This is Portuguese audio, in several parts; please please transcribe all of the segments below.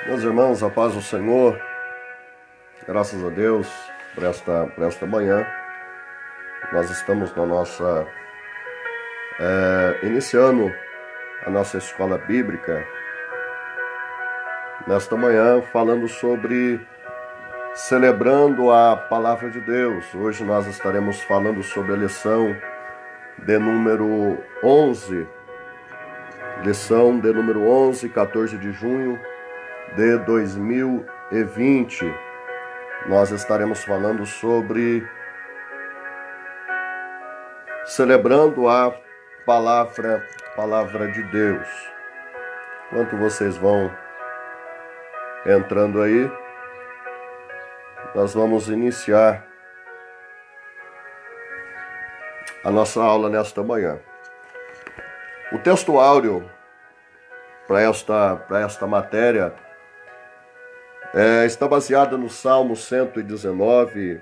Meus irmãos, a paz do Senhor, graças a Deus por esta manhã. Nós estamos iniciando a nossa escola bíblica nesta manhã, falando sobre celebrando a palavra de Deus. Hoje nós estaremos falando sobre a lição de número 11, 14 de junho de 2020. Nós estaremos falando sobre celebrando a palavra de Deus. Enquanto vocês vão entrando aí, nós vamos iniciar a nossa aula nesta manhã. O texto áureo para esta matéria está baseado no Salmo 119,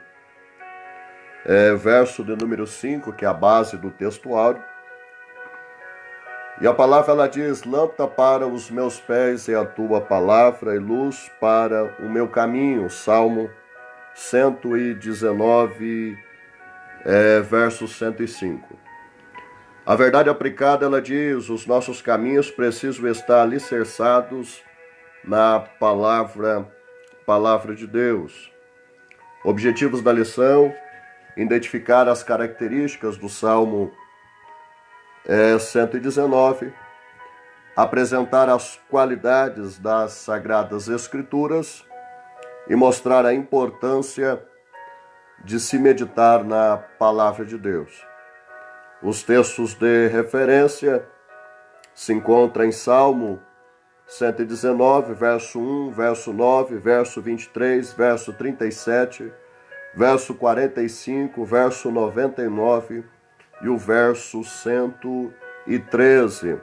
verso de número 5, que é a base do texto áureo. E a palavra ela diz: lâmpada para os meus pés é a tua palavra e luz para o meu caminho. Salmo 119, verso 105. A verdade aplicada ela diz: os nossos caminhos precisam estar alicerçados na palavra de Deus. Objetivos da lição: identificar as características do Salmo 119, apresentar as qualidades das Sagradas Escrituras e mostrar a importância de se meditar na palavra de Deus. Os textos de referência se encontram em Salmo 119, verso 1, verso 9, verso 23, verso 37, verso 45, verso 99 e o verso 113.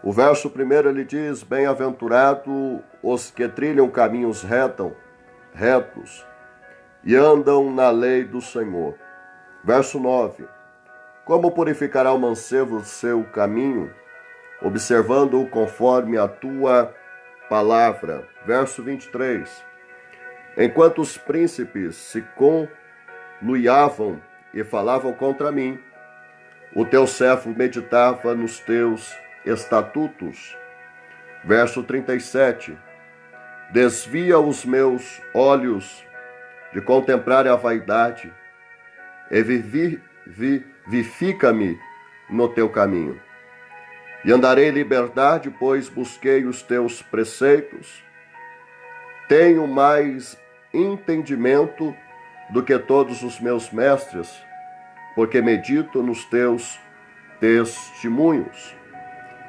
O verso primeiro ele diz: bem-aventurado os que trilham caminhos retos e andam na lei do Senhor. Verso 9: como purificará o mancebo o seu caminho, observando-o conforme a tua palavra. Verso 23: enquanto os príncipes se conluiavam e falavam contra mim, o teu servo meditava nos teus estatutos. Verso 37: desvia os meus olhos de contemplar a vaidade e vivifica-me no teu caminho. E andarei em liberdade, pois busquei os teus preceitos. Tenho mais entendimento do que todos os meus mestres, porque medito nos teus testemunhos.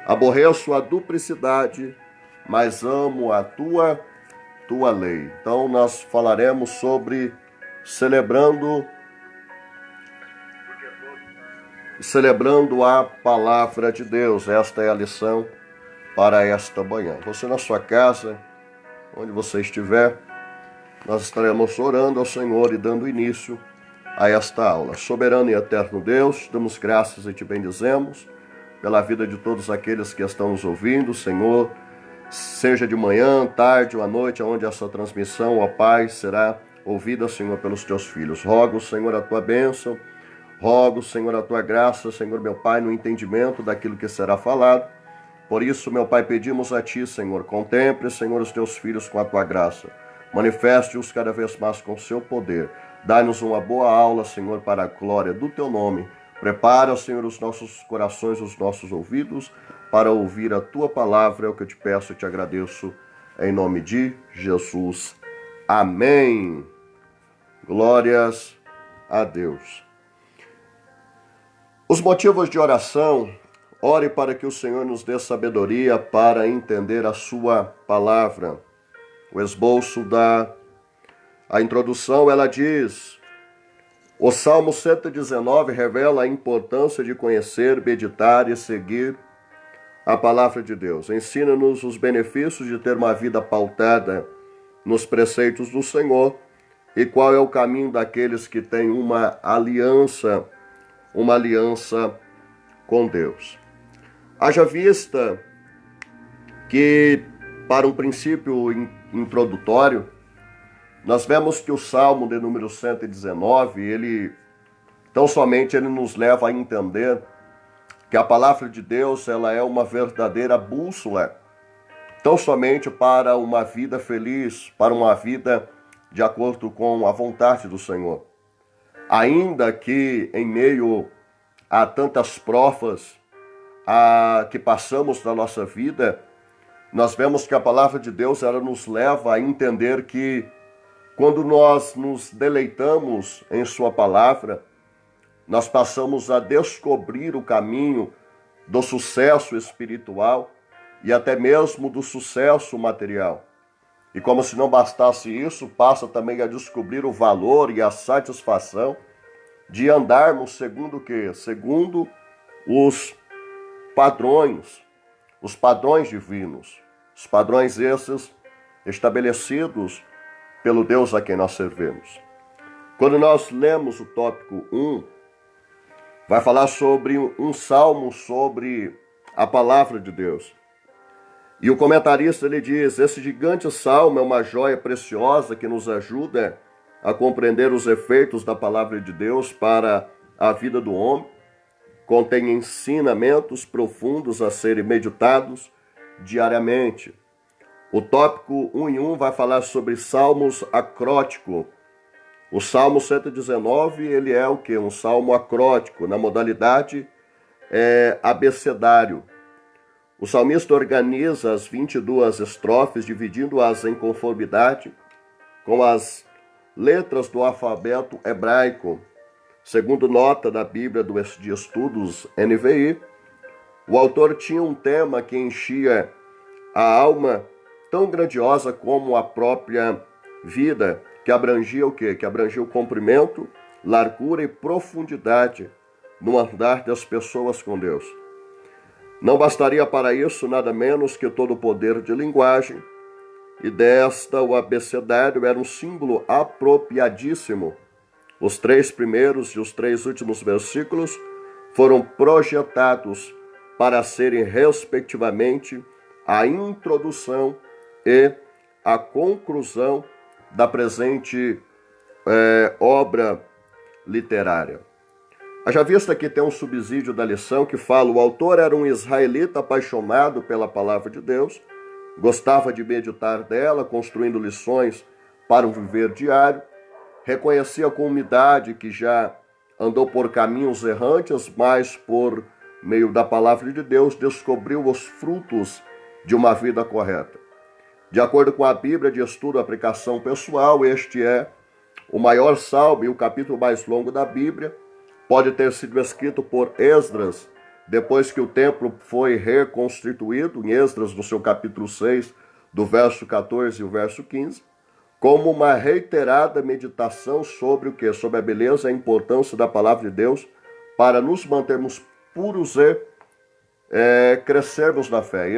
Aborreço a duplicidade, mas amo a tua lei. Então nós falaremos sobre celebrando a palavra de Deus. Esta é a lição para esta manhã. Você na sua casa, onde você estiver, nós estaremos orando ao Senhor e dando início a esta aula. Soberano e eterno Deus, te damos graças e te bendizemos pela vida de todos aqueles que estão nos ouvindo, Senhor, seja de manhã, tarde ou à noite, onde essa transmissão, ó Pai, será ouvida, Senhor, pelos teus filhos. Rogo, Senhor, a tua bênção, rogo, Senhor, a tua graça, Senhor, meu Pai, no entendimento daquilo que será falado. Por isso, meu Pai, pedimos a ti, Senhor, contemple, Senhor, os teus filhos com a tua graça. Manifeste-os cada vez mais com o seu poder. Dai-nos uma boa aula, Senhor, para a glória do teu nome. Prepara, Senhor, os nossos corações, os nossos ouvidos, para ouvir a tua palavra. É o que eu te peço e te agradeço, em nome de Jesus. Amém. Glórias a Deus. Os motivos de oração: ore para que o Senhor nos dê sabedoria para entender a sua palavra. O esboço a introdução, ela diz: o Salmo 119 revela a importância de conhecer, meditar e seguir a palavra de Deus. Ensina-nos os benefícios de ter uma vida pautada nos preceitos do Senhor e qual é o caminho daqueles que têm uma aliança com Deus. Haja vista que para um princípio introdutório, nós vemos que o Salmo de número 119, ele tão somente ele nos leva a entender que a palavra de Deus ela é uma verdadeira bússola, tão somente para uma vida feliz, para uma vida de acordo com a vontade do Senhor. Ainda que em meio a tantas provas que passamos na nossa vida, nós vemos que a palavra de Deus ela nos leva a entender que quando nós nos deleitamos em sua palavra, nós passamos a descobrir o caminho do sucesso espiritual e até mesmo do sucesso material. E como se não bastasse isso, passa também a descobrir o valor e a satisfação de andarmos segundo o quê? Segundo os padrões divinos, os padrões esses estabelecidos pelo Deus a quem nós servimos. Quando nós lemos o tópico 1, vai falar sobre um salmo sobre a palavra de Deus. E o comentarista ele diz: esse gigante salmo é uma joia preciosa que nos ajuda a compreender os efeitos da palavra de Deus para a vida do homem. Contém ensinamentos profundos a serem meditados diariamente. O tópico 1 em 1 vai falar sobre salmos acrótico. O Salmo 119, ele é o quê? Um salmo acrótico, na modalidade abecedário. O salmista organiza as 22 estrofes, dividindo-as em conformidade com as letras do alfabeto hebraico. Segundo nota da Bíblia de Estudos NVI, o autor tinha um tema que enchia a alma tão grandiosa como a própria vida, que abrangia o quê? Que abrangia o comprimento, largura e profundidade no andar das pessoas com Deus. Não bastaria para isso nada menos que todo o poder de linguagem, e desta o abecedário era um símbolo apropriadíssimo. Os 3 primeiros e os 3 últimos versículos foram projetados para serem, respectivamente, a introdução e a conclusão da presente obra literária. Haja vista que tem um subsídio da lição que fala: o autor era um israelita apaixonado pela palavra de Deus, gostava de meditar dela, construindo lições para um viver diário, reconhecia com humildade que já andou por caminhos errantes, mas por meio da palavra de Deus descobriu os frutos de uma vida correta. De acordo com a Bíblia de Estudo e Aplicação Pessoal, este é o maior salmo e o capítulo mais longo da Bíblia. Pode ter sido escrito por Esdras, depois que o templo foi reconstituído, em Esdras, no seu capítulo 6, do verso 14 e o verso 15, como uma reiterada meditação sobre o quê? Sobre a beleza e a importância da palavra de Deus para nos mantermos puros e crescermos na fé.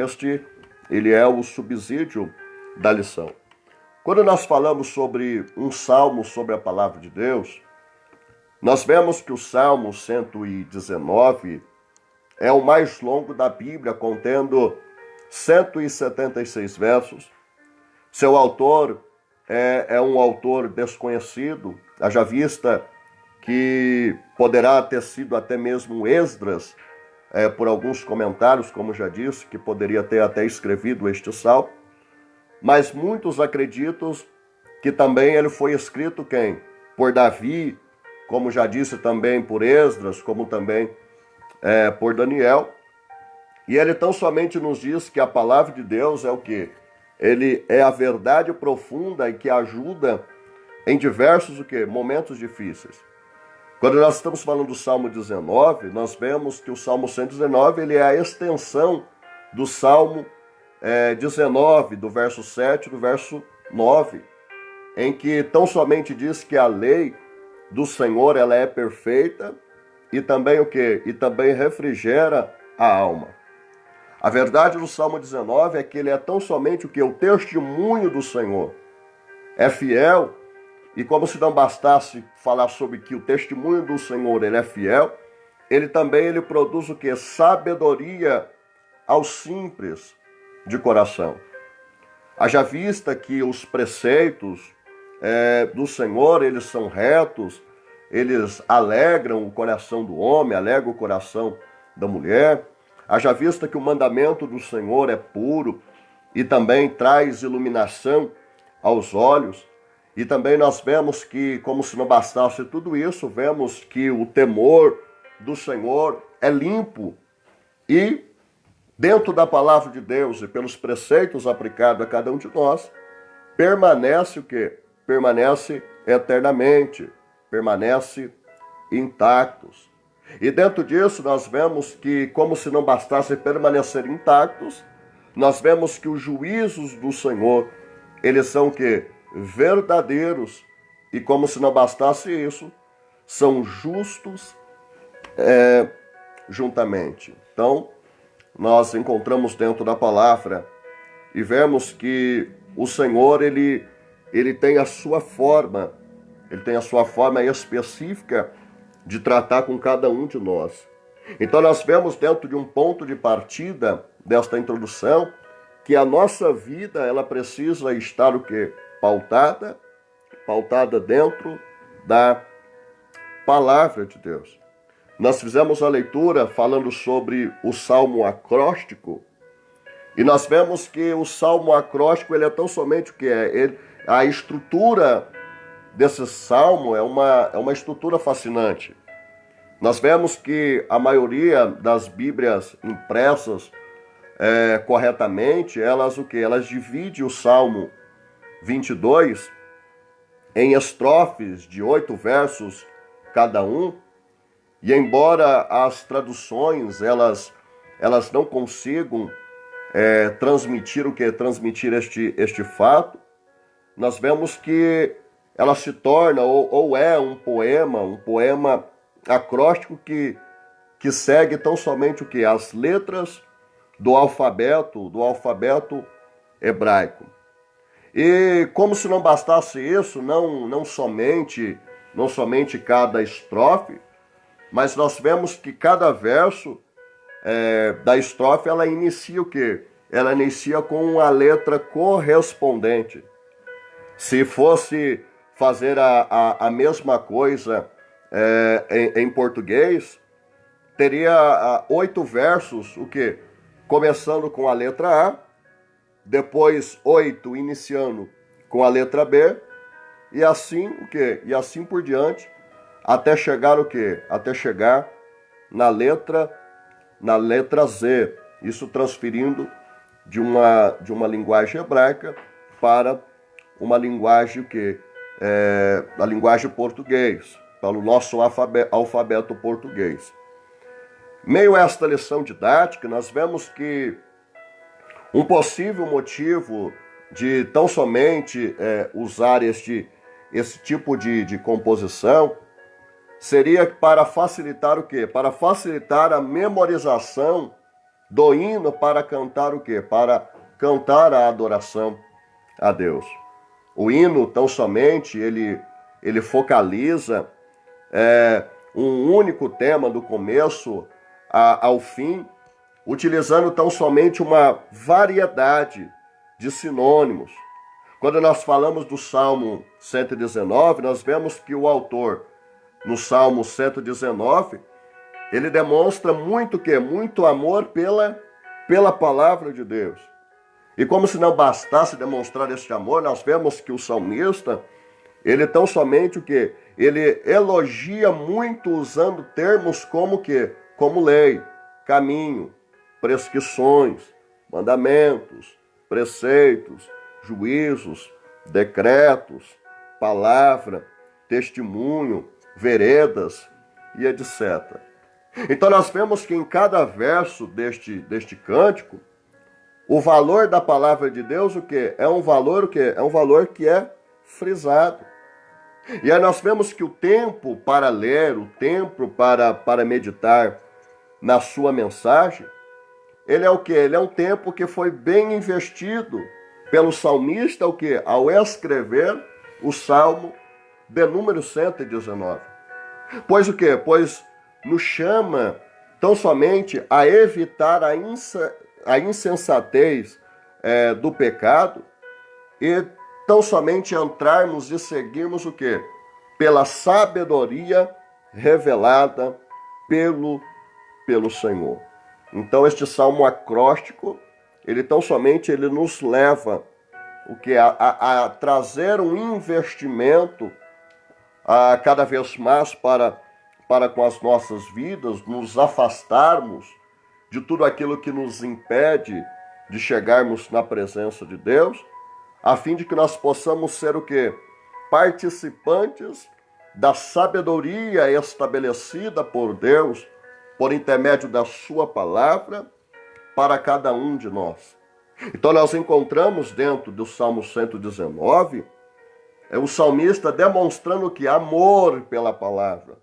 Ele é o subsídio da lição. Quando nós falamos sobre um salmo sobre a palavra de Deus, nós vemos que o Salmo 119 é o mais longo da Bíblia, contendo 176 versos. Seu autor é um autor desconhecido, haja vista que poderá ter sido até mesmo Esdras, por alguns comentários, como já disse, que poderia ter até escrevido este salmo. Mas muitos acreditam que também ele foi escrito quem? Por Davi, como já disse também por Esdras, como também por Daniel. E ele tão somente nos diz que a palavra de Deus é o quê? Ele é a verdade profunda e que ajuda em diversos momentos difíceis. Quando nós estamos falando do Salmo 19, nós vemos que o Salmo 119 ele é a extensão do Salmo 19, do verso 7 do verso 9, em que tão somente diz que a lei do Senhor ela é perfeita e também o quê? E também refrigera a alma. A verdade do Salmo 19 é que ele é tão somente o que? O testemunho do Senhor. É fiel, e como se não bastasse falar sobre que o testemunho do Senhor ele é fiel, ele também produz o que? Sabedoria aos simples de coração. Haja vista que os preceitos do Senhor, eles são retos, eles alegram o coração do homem, alegram o coração da mulher. Haja vista que o mandamento do Senhor é puro e também traz iluminação aos olhos. E também nós vemos que, como se não bastasse tudo isso, vemos que o temor do Senhor é limpo e dentro da palavra de Deus e pelos preceitos aplicados a cada um de nós, permanece o quê? Permanece eternamente, permanece intactos. E dentro disso nós vemos que, como se não bastasse permanecer intactos, nós vemos que os juízos do Senhor, eles são o quê? Verdadeiros. E como se não bastasse isso, são justos juntamente. Então, nós encontramos dentro da palavra e vemos que o Senhor, ele tem a sua forma, ele tem a sua forma específica de tratar com cada um de nós. Então nós vemos dentro de um ponto de partida desta introdução que a nossa vida, ela precisa estar o quê? Pautada dentro da palavra de Deus. Nós fizemos a leitura falando sobre o salmo acróstico, e nós vemos que o salmo acróstico, ele é tão somente o que é. A estrutura desse salmo é uma estrutura fascinante. Nós vemos que a maioria das Bíblias impressas corretamente, elas o que? Elas dividem o Salmo 22 em estrofes de 8 versos cada um. E embora as traduções elas não consigam transmitir o que? Transmitir este fato, nós vemos que ela se torna ou é um poema acróstico que segue tão somente o que? As letras do alfabeto hebraico. E como se não bastasse isso, não somente cada estrofe, mas nós vemos que cada verso da estrofe, ela inicia o quê? Ela inicia com a letra correspondente. Se fosse fazer a mesma coisa em português, teria 8 versos, o quê? Começando com a letra A, depois 8 iniciando com a letra B, e assim o quê? E assim por diante, até chegar o quê? Até chegar na letra Z. Isso transferindo de uma linguagem hebraica para uma linguagem que a linguagem português, para o nosso alfabeto português. Meio a esta lição didática, nós vemos que um possível motivo de tão somente usar esse tipo de composição seria para facilitar o quê? Para facilitar a memorização do hino para cantar o quê? Para cantar a adoração a Deus. O hino, tão somente, ele focaliza um único tema do começo ao fim, utilizando tão somente uma variedade de sinônimos. Quando nós falamos do Salmo 119, nós vemos que o autor, no Salmo 119, ele demonstra muito amor pela palavra de Deus. E como se não bastasse demonstrar este amor, nós vemos que o salmista, ele tão somente o quê? Ele elogia muito usando termos como o quê? Como lei, caminho, prescrições, mandamentos, preceitos, juízos, decretos, palavra, testemunho, veredas e etc. Então nós vemos que em cada verso deste cântico, o valor da palavra de Deus, o quê? É um valor que é frisado. E aí nós vemos que o tempo para ler, o tempo para meditar na sua mensagem, ele é o quê? Ele é um tempo que foi bem investido pelo salmista, o quê? Ao escrever o Salmo de número 119. Pois o quê? Pois nos chama tão somente a evitar a insensatez do pecado e tão somente entrarmos e seguirmos o quê? Pela sabedoria revelada pelo Senhor. Então este salmo acróstico, ele tão somente ele nos leva o que a trazer um investimento a cada vez mais para com as nossas vidas, nos afastarmos de tudo aquilo que nos impede de chegarmos na presença de Deus, a fim de que nós possamos ser o quê? Participantes da sabedoria estabelecida por Deus, por intermédio da sua palavra, para cada um de nós. Então nós encontramos dentro do Salmo 119, o salmista demonstrando que amor pela palavra.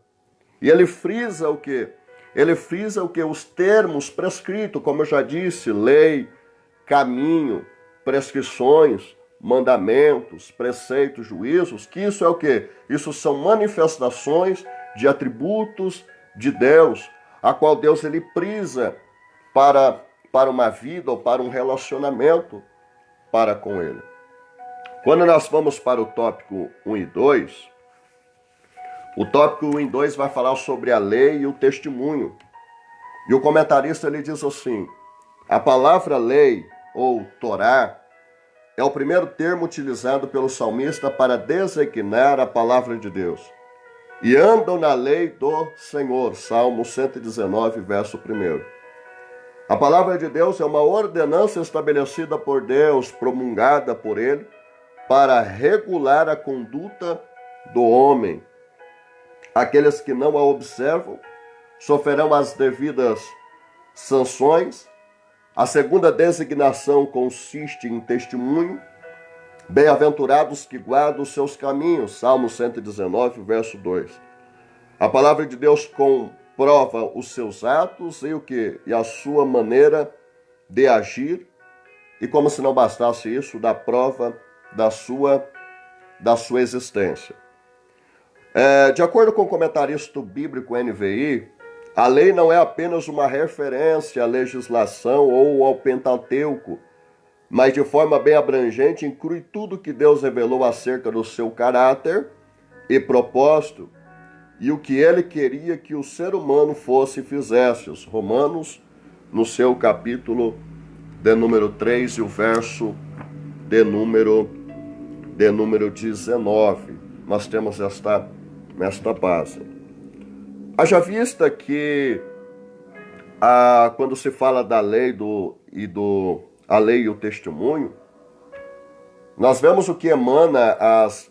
E ele frisa o quê? Ele frisa o que? Os termos prescritos, como eu já disse, lei, caminho, prescrições, mandamentos, preceitos, juízos, que isso é o quê? Isso são manifestações de atributos de Deus, a qual Deus ele prisa para uma vida ou para um relacionamento para com ele. Quando nós vamos para o tópico 1 e 2, o tópico 1 e 2 vai falar sobre a lei e o testemunho. E o comentarista ele diz assim: a palavra lei ou Torá é o primeiro termo utilizado pelo salmista para designar a palavra de Deus. E andam na lei do Senhor, Salmo 119, verso 1. A palavra de Deus é uma ordenança estabelecida por Deus, promulgada por Ele, para regular a conduta do homem. Aqueles que não a observam sofrerão as devidas sanções. A segunda designação consiste em testemunho. Bem-aventurados que guardam os seus caminhos, Salmo 119, verso 2. A palavra de Deus comprova os seus atos e o quê? E a sua maneira de agir. E como se não bastasse isso, dá prova da sua existência. De acordo com o comentarista bíblico NVI, a lei não é apenas uma referência à legislação ou ao Pentateuco, mas de forma bem abrangente inclui tudo que Deus revelou acerca do seu caráter e propósito e o que ele queria que o ser humano fosse e fizesse. Os Romanos, no seu capítulo de número 3 e o verso de número 19. Nós temos esta base. Haja vista que quando se fala da lei a lei e o testemunho, nós vemos o que emana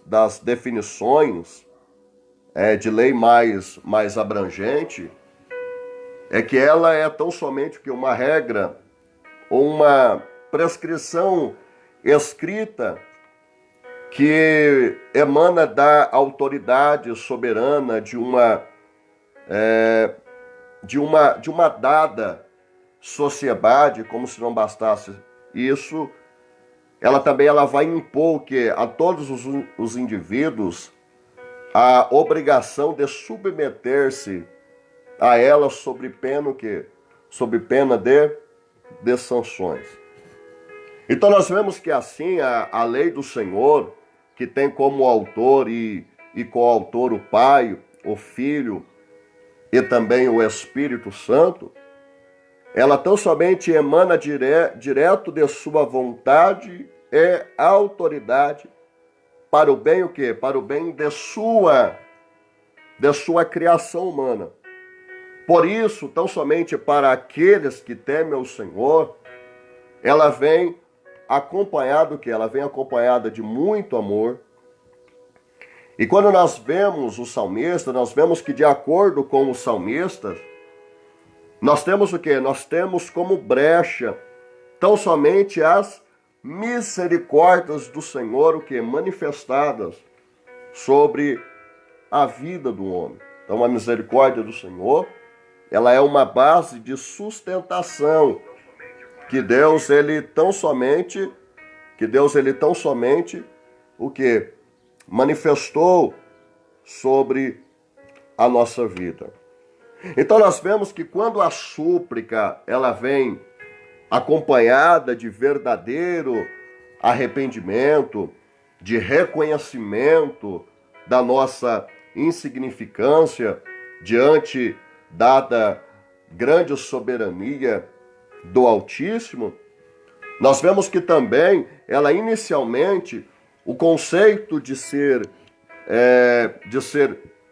das definições de lei mais abrangente, é que ela é tão somente que uma regra ou uma prescrição escrita que emana da autoridade soberana de uma dada sociedade, como se não bastasse isso, ela também vai impor que a todos os indivíduos a obrigação de submeter-se a ela sob pena de sanções. Então nós vemos que assim a lei do Senhor, que tem como autor e coautor o Pai, o Filho e também o Espírito Santo, ela tão somente emana direto de sua vontade e autoridade para o bem o quê? Para o bem de sua criação humana. Por isso, tão somente para aqueles que temem o Senhor, ela vem acompanhada Ela vem acompanhada de muito amor. E quando nós vemos o salmista, nós vemos que de acordo com os salmistas, nós temos o quê? Nós temos como brecha tão somente as misericórdias do Senhor, o que? Manifestadas sobre a vida do homem. Então a misericórdia do Senhor, ela é uma base de sustentação que Deus ele tão somente o que? Manifestou sobre a nossa vida. Então nós vemos que quando a súplica ela vem acompanhada de verdadeiro arrependimento, de reconhecimento da nossa insignificância diante dada grande soberania do Altíssimo, nós vemos que também ela inicialmente, o conceito de ser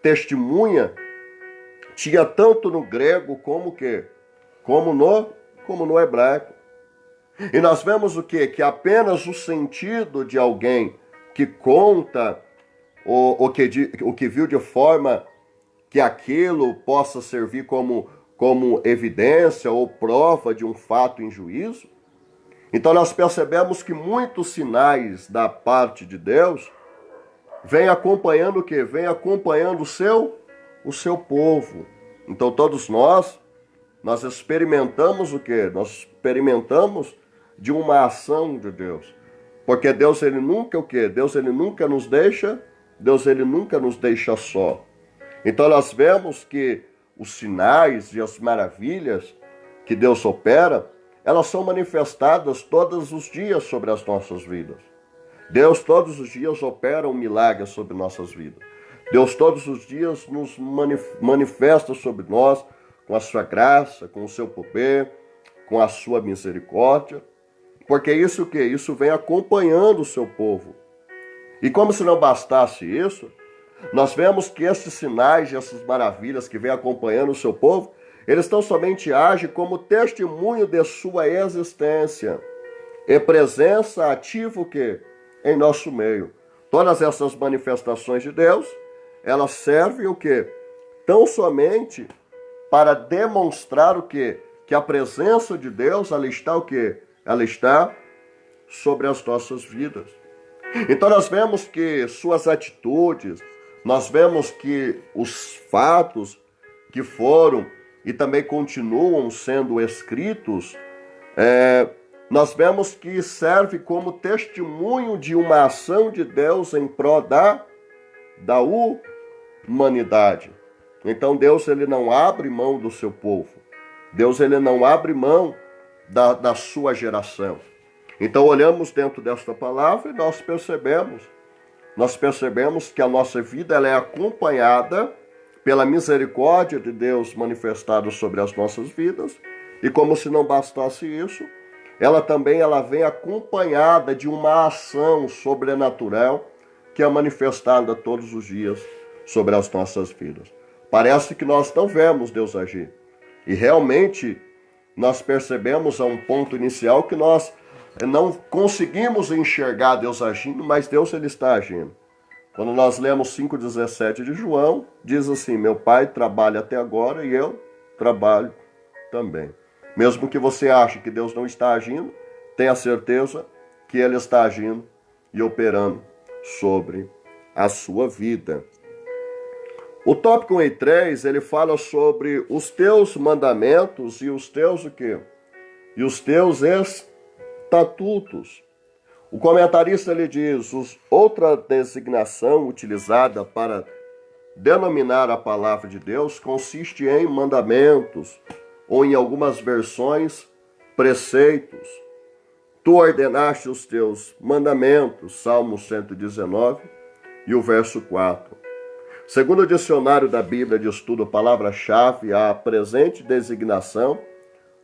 testemunha tinha tanto no grego como no hebraico. E nós vemos o quê? Que apenas o sentido de alguém que conta o que viu de forma que aquilo possa servir como evidência ou prova de um fato em juízo. Então nós percebemos que muitos sinais da parte de Deus vêm acompanhando o quê? Vêm acompanhando o seu povo. Então todos nós experimentamos o quê? Nós experimentamos de uma ação de Deus. Porque Deus, ele nunca o quê? Deus, ele nunca nos deixa só. Então nós vemos que os sinais e as maravilhas que Deus opera, elas são manifestadas todos os dias sobre as nossas vidas. Deus todos os dias opera um milagre sobre nossas vidas. Deus todos os dias nos manifesta sobre nós com a sua graça, com o seu poder, com a sua misericórdia. Porque isso o quê? Isso vem acompanhando o seu povo. E como se não bastasse isso, nós vemos que esses sinais e essas maravilhas que vêm acompanhando o seu povo, eles tão somente agem como testemunho de sua existência e presença ativa o quê? Em nosso meio. Todas essas manifestações de Deus, elas servem o quê? Tão somente para demonstrar o quê? Que a presença de Deus, ela está o quê? Ela está sobre as nossas vidas. Então nós vemos que suas atitudes, nós vemos que os fatos que foram e também continuam sendo escritos, nós vemos que serve como testemunho de uma ação de Deus em prol da humanidade. Então Deus, ele não abre mão do seu povo. Deus, ele não abre mão da sua geração. Então olhamos dentro desta palavra e nós percebemos que a nossa vida ela é acompanhada pela misericórdia de Deus manifestada sobre as nossas vidas. E como se não bastasse isso, ela vem acompanhada de uma ação sobrenatural que é manifestada todos os dias sobre as nossas vidas. Parece que nós não vemos Deus agir. E realmente nós percebemos a um ponto inicial que nós não conseguimos enxergar Deus agindo, mas Deus ele está agindo. Quando nós lemos 5,17 de João, diz assim: meu pai trabalha até agora e eu trabalho também. Mesmo que você ache que Deus não está agindo, tenha certeza que ele está agindo e operando sobre a sua vida. O tópico 1:3, ele fala sobre os teus mandamentos e os teus o quê? E os teus estatutos. O comentarista ele diz: outra designação utilizada para denominar a palavra de Deus consiste em mandamentos, ou em algumas versões, preceitos. Tu ordenaste os teus mandamentos, Salmo 119, e o verso 4. Segundo o dicionário da Bíblia de Estudo, a palavra-chave, a presente designação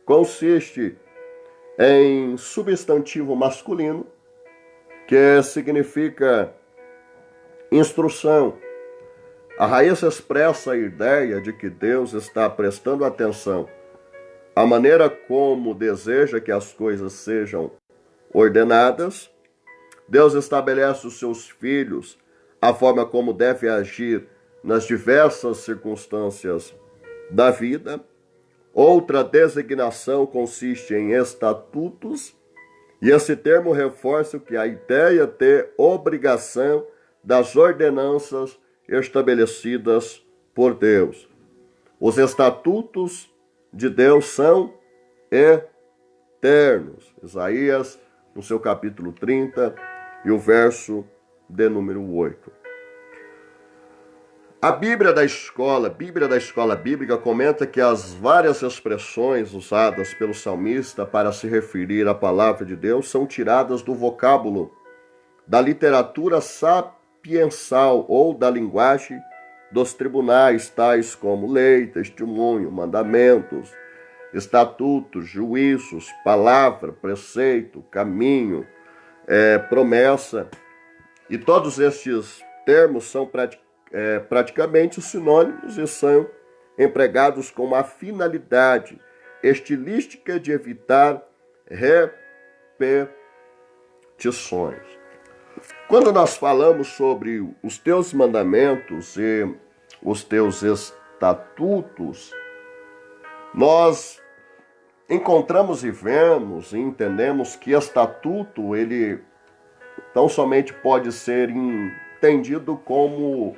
consiste em substantivo masculino, que significa instrução. A raiz expressa a ideia de que Deus está prestando atenção à maneira como deseja que as coisas sejam ordenadas. Deus estabelece os seus filhos a forma como deve agir nas diversas circunstâncias da vida. Outra designação consiste em estatutos, e esse termo reforça que a ideia de obrigação das ordenanças estabelecidas por Deus. Os estatutos de Deus são eternos. Isaías, no seu capítulo 30, e o verso de número 8. A Bíblia da Escola Bíblica comenta que as várias expressões usadas pelo salmista para se referir à palavra de Deus são tiradas do vocábulo da literatura sapiensal ou da linguagem dos tribunais, tais como lei, testemunho, mandamentos, estatutos, juízos, palavra, preceito, caminho, promessa. E todos estes termos são praticamente sinônimos e são empregados com a finalidade estilística de evitar repetições. Quando nós falamos sobre os teus mandamentos e os teus estatutos, nós encontramos e vemos e entendemos que estatuto, ele tão somente pode ser entendido como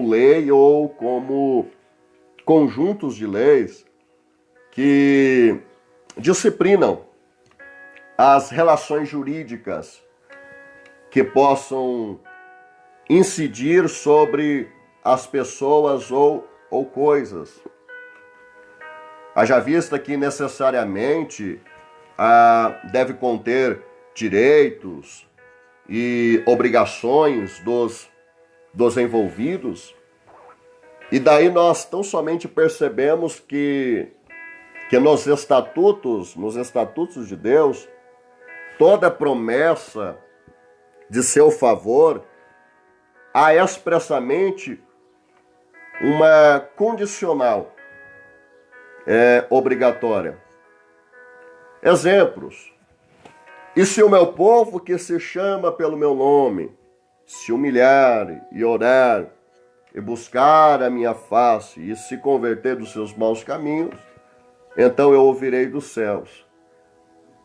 lei ou como conjuntos de leis que disciplinam as relações jurídicas que possam incidir sobre as pessoas ou coisas. Haja vista que necessariamente deve conter direitos e obrigações dos envolvidos, e daí nós tão somente percebemos que nos estatutos de Deus, toda promessa de seu favor há expressamente uma condicional obrigatória. Exemplos. E se o meu povo que se chama pelo meu nome se humilhar e orar e buscar a minha face e se converter dos seus maus caminhos, então eu ouvirei dos céus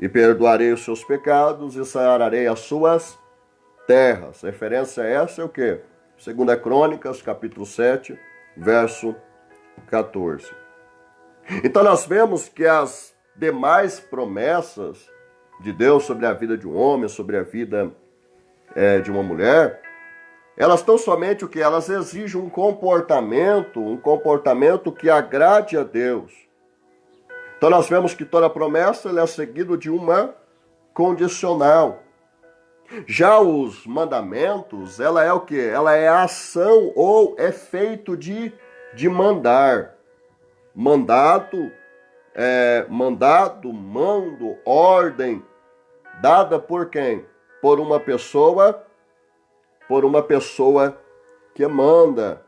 e perdoarei os seus pecados e sararei as suas terras. Referência a essa é o quê? 2 Crônicas, capítulo 7, verso 14. Então nós vemos que as demais promessas de Deus sobre a vida de um homem, sobre a vida de uma mulher, elas tão somente o que? Elas exigem um comportamento que agrade a Deus. Então nós vemos que toda promessa ela é seguida de uma condicional. Já os mandamentos, ela é o quê? Ela é a ação ou efeito de mandar. Mando, ordem, dada por quem? Por uma pessoa que manda,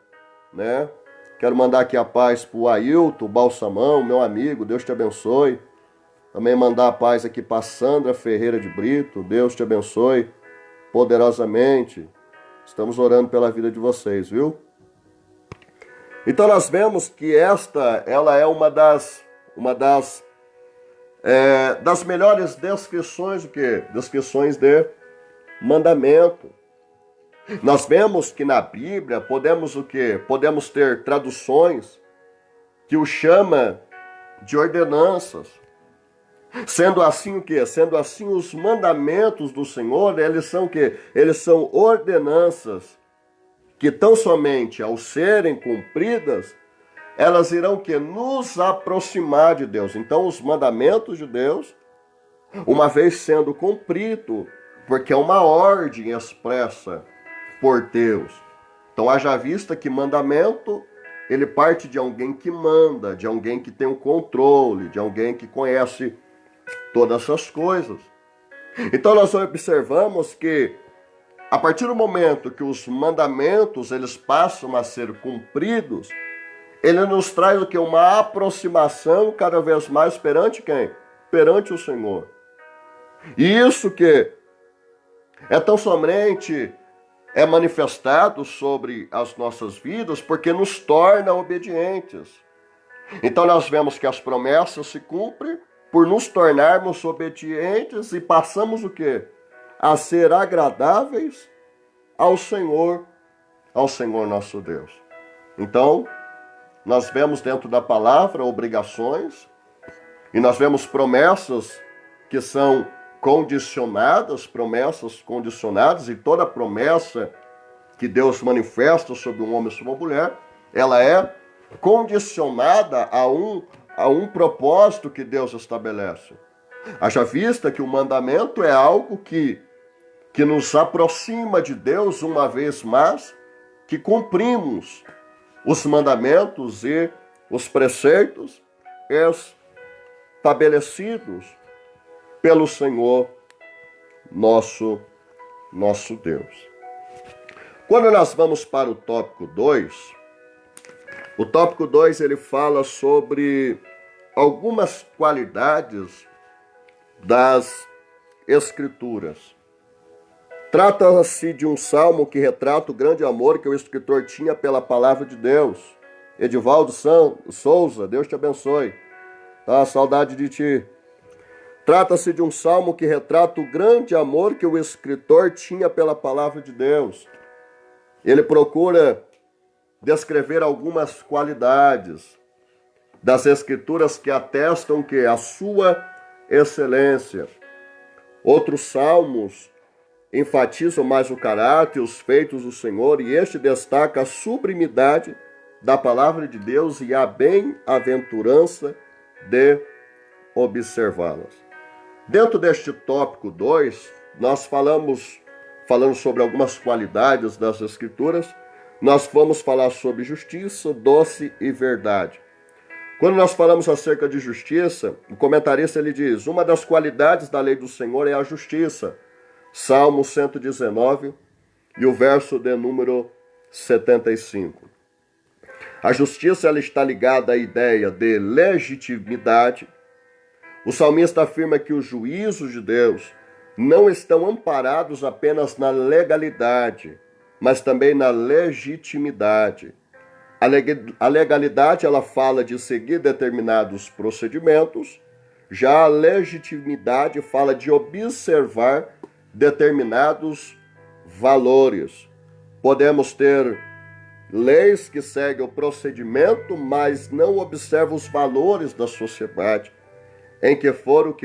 né? Quero mandar aqui a paz para o Ailton Balsamão, meu amigo, Deus te abençoe. Também mandar a paz aqui para Sandra Ferreira de Brito, Deus te abençoe poderosamente. Estamos orando pela vida de vocês, viu? Então nós vemos que ela é uma das melhores descrições, o quê? Descrições de mandamento. Nós vemos que na Bíblia podemos o quê? Podemos ter traduções que o chama de ordenanças. Sendo assim o quê? Sendo assim os mandamentos do Senhor, eles são o quê? Eles são ordenanças que tão somente ao serem cumpridas, elas irão o quê? Nos aproximar de Deus. Então os mandamentos de Deus, uma vez sendo cumprido, porque é uma ordem expressa por Deus. Então haja vista que mandamento, ele parte de alguém que manda, de alguém que tem o controle, de alguém que conhece todas essas coisas. Então nós observamos que a partir do momento que os mandamentos eles passam a ser cumpridos, ele nos traz o que? Uma aproximação cada vez mais perante quem? Perante o Senhor. E isso que é tão somente manifestado sobre as nossas vidas porque nos torna obedientes. Então nós vemos que as promessas se cumprem por nos tornarmos obedientes e passamos o quê? A ser agradáveis ao Senhor nosso Deus. Então, nós vemos dentro da palavra obrigações e nós vemos promessas que são promessas condicionadas, e toda promessa que Deus manifesta sobre um homem e sobre uma mulher, ela é condicionada a um propósito que Deus estabelece. Haja vista que o mandamento é algo que nos aproxima de Deus uma vez mais, que cumprimos os mandamentos e os preceitos estabelecidos pelo Senhor nosso Deus. Quando nós vamos para o tópico 2, o tópico 2 ele fala sobre algumas qualidades das Escrituras. Trata-se de um salmo que retrata o grande amor que o escritor tinha pela palavra de Deus. Edivaldo Souza, Deus te abençoe. Tá, saudade de ti. Trata-se de um salmo que retrata o grande amor que o escritor tinha pela palavra de Deus. Ele procura descrever algumas qualidades das Escrituras que atestam que a sua excelência. Outros salmos enfatizam mais o caráter e os feitos do Senhor, e este destaca a sublimidade da palavra de Deus e a bem-aventurança de observá-las. Dentro deste tópico 2, nós falando sobre algumas qualidades das Escrituras, nós vamos falar sobre justiça, doce e verdade. Quando nós falamos acerca de justiça, o comentarista ele diz: uma das qualidades da lei do Senhor é a justiça. Salmo 119 e o verso de número 75. A justiça ela está ligada à ideia de legitimidade. O salmista afirma que os juízos de Deus não estão amparados apenas na legalidade, mas também na legitimidade. A legalidade ela fala de seguir determinados procedimentos, já a legitimidade fala de observar determinados valores. Podemos ter leis que seguem o procedimento, mas não observam os valores da sociedade em que foram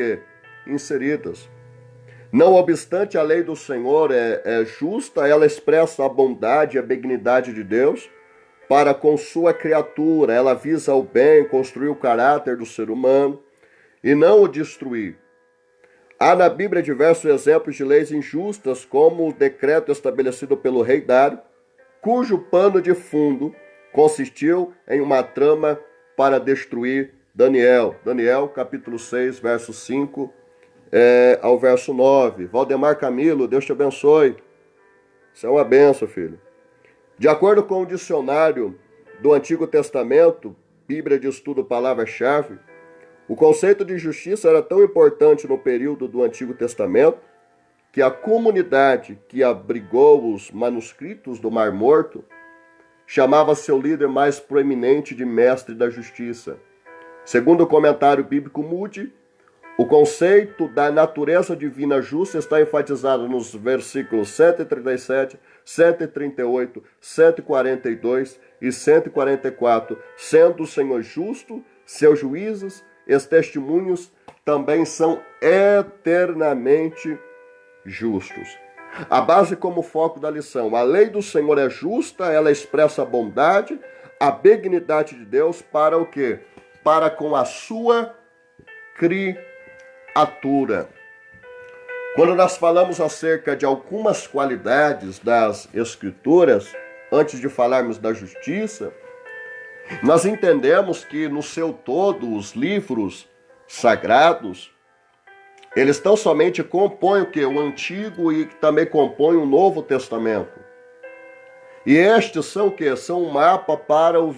inseridas. Não obstante, a lei do Senhor é justa, ela expressa a bondade e a benignidade de Deus para com sua criatura. Ela visa o bem, construir o caráter do ser humano e não o destruir. Há na Bíblia diversos exemplos de leis injustas, como o decreto estabelecido pelo rei Dário, cujo pano de fundo consistiu em uma trama para destruir Daniel. Daniel, capítulo 6, verso 5 ao verso 9. Valdemar Camilo, Deus te abençoe. Isso é uma benção, filho. De acordo com o dicionário do Antigo Testamento, Bíblia de Estudo Palavra-Chave, o conceito de justiça era tão importante no período do Antigo Testamento que a comunidade que abrigou os manuscritos do Mar Morto chamava seu líder mais proeminente de mestre da justiça. Segundo o comentário bíblico Moody, o conceito da natureza divina justa está enfatizado nos versículos 137, 138, 142 e 144, sendo o Senhor justo, seus juízos e os testemunhos também são eternamente justos. A base como foco da lição: a lei do Senhor é justa, ela expressa a bondade, a benignidade de Deus para o quê? Para com a sua criatura. Quando nós falamos acerca de algumas qualidades das Escrituras, antes de falarmos da justiça, nós entendemos que no seu todo os livros sagrados, eles tão somente compõem o Antigo e também compõem o Novo Testamento. E estes são o quê? São um mapa para o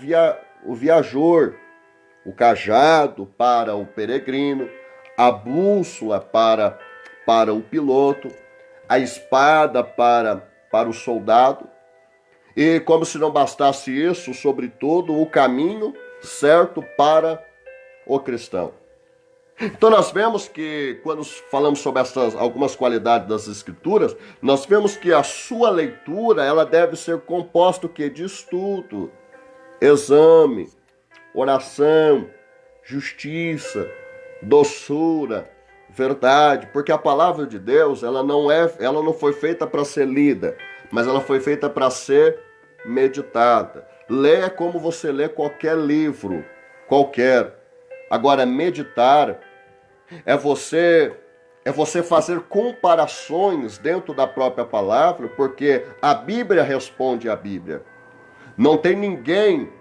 viajor, o cajado para o peregrino, a bússola para o piloto, a espada para o soldado. E como se não bastasse isso, sobretudo, o caminho certo para o cristão. Então nós vemos que, quando falamos sobre algumas qualidades das Escrituras, nós vemos que a sua leitura ela deve ser composta de estudo, exame, oração, justiça, doçura, verdade, porque a palavra de Deus ela não foi feita para ser lida, mas ela foi feita para ser meditada. Ler é como você lê qualquer livro, qualquer. Agora, meditar é você fazer comparações dentro da própria palavra, porque a Bíblia responde à Bíblia. Não tem ninguém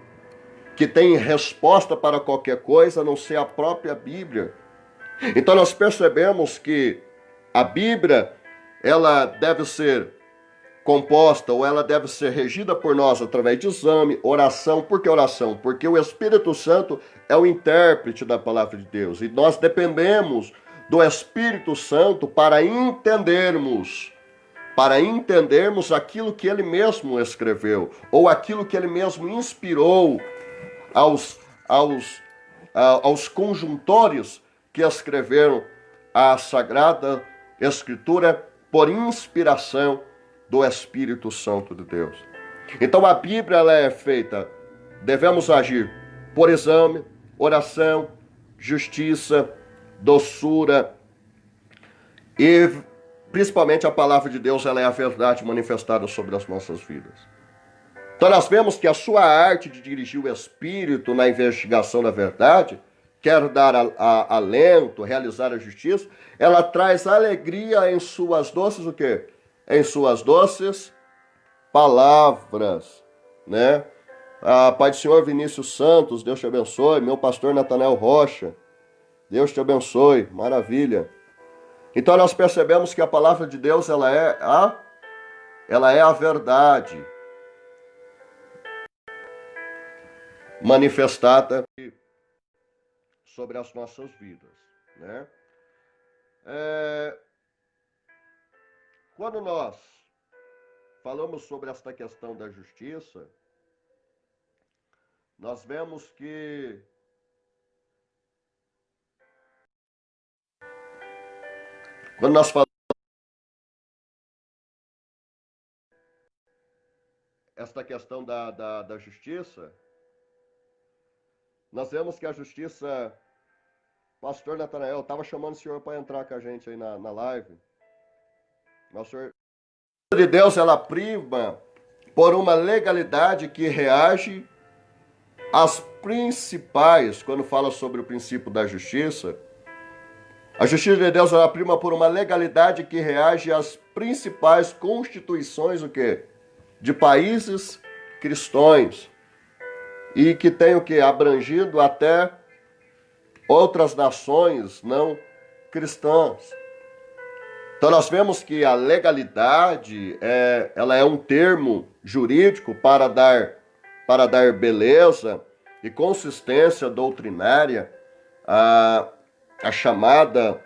que tem resposta para qualquer coisa a não ser a própria Bíblia. Então nós percebemos que a Bíblia, ela deve ser composta ou ela deve ser regida por nós através de exame, oração. Por que oração? Porque o Espírito Santo é o intérprete da palavra de Deus e nós dependemos do Espírito Santo para entendermos aquilo que ele mesmo escreveu ou aquilo que ele mesmo inspirou aos conjuntores que escreveram a Sagrada Escritura por inspiração do Espírito Santo de Deus. Então a Bíblia ela é feita, devemos agir por exame, oração, justiça, doçura e principalmente a palavra de Deus ela é a verdade manifestada sobre as nossas vidas. Então nós vemos que a sua arte de dirigir o Espírito na investigação da verdade, quer dar alento, realizar a justiça, ela traz alegria em suas doces o quê? Em suas doces palavras, né? Pai do Senhor Vinícius Santos, Deus te abençoe. Meu pastor Natanael Rocha, Deus te abençoe, maravilha. Então nós percebemos que a palavra de Deus ela é a verdade manifestada sobre as nossas vidas, né? Quando nós falamos sobre esta questão da justiça, nós vemos que quando nós falamos esta questão da justiça, nós vemos que a justiça, pastor Natanael, estava chamando o senhor para entrar com a gente aí na live. Mas o senhor, a de Deus, ela prima por uma legalidade que reage às principais, quando fala sobre o princípio da justiça, a justiça de Deus, ela prima por uma legalidade que reage às principais constituições, o quê? De países cristãos. E que tem o que? Abrangido até outras nações não cristãs. Então nós vemos que a legalidade ela é um termo jurídico para dar beleza e consistência doutrinária à chamada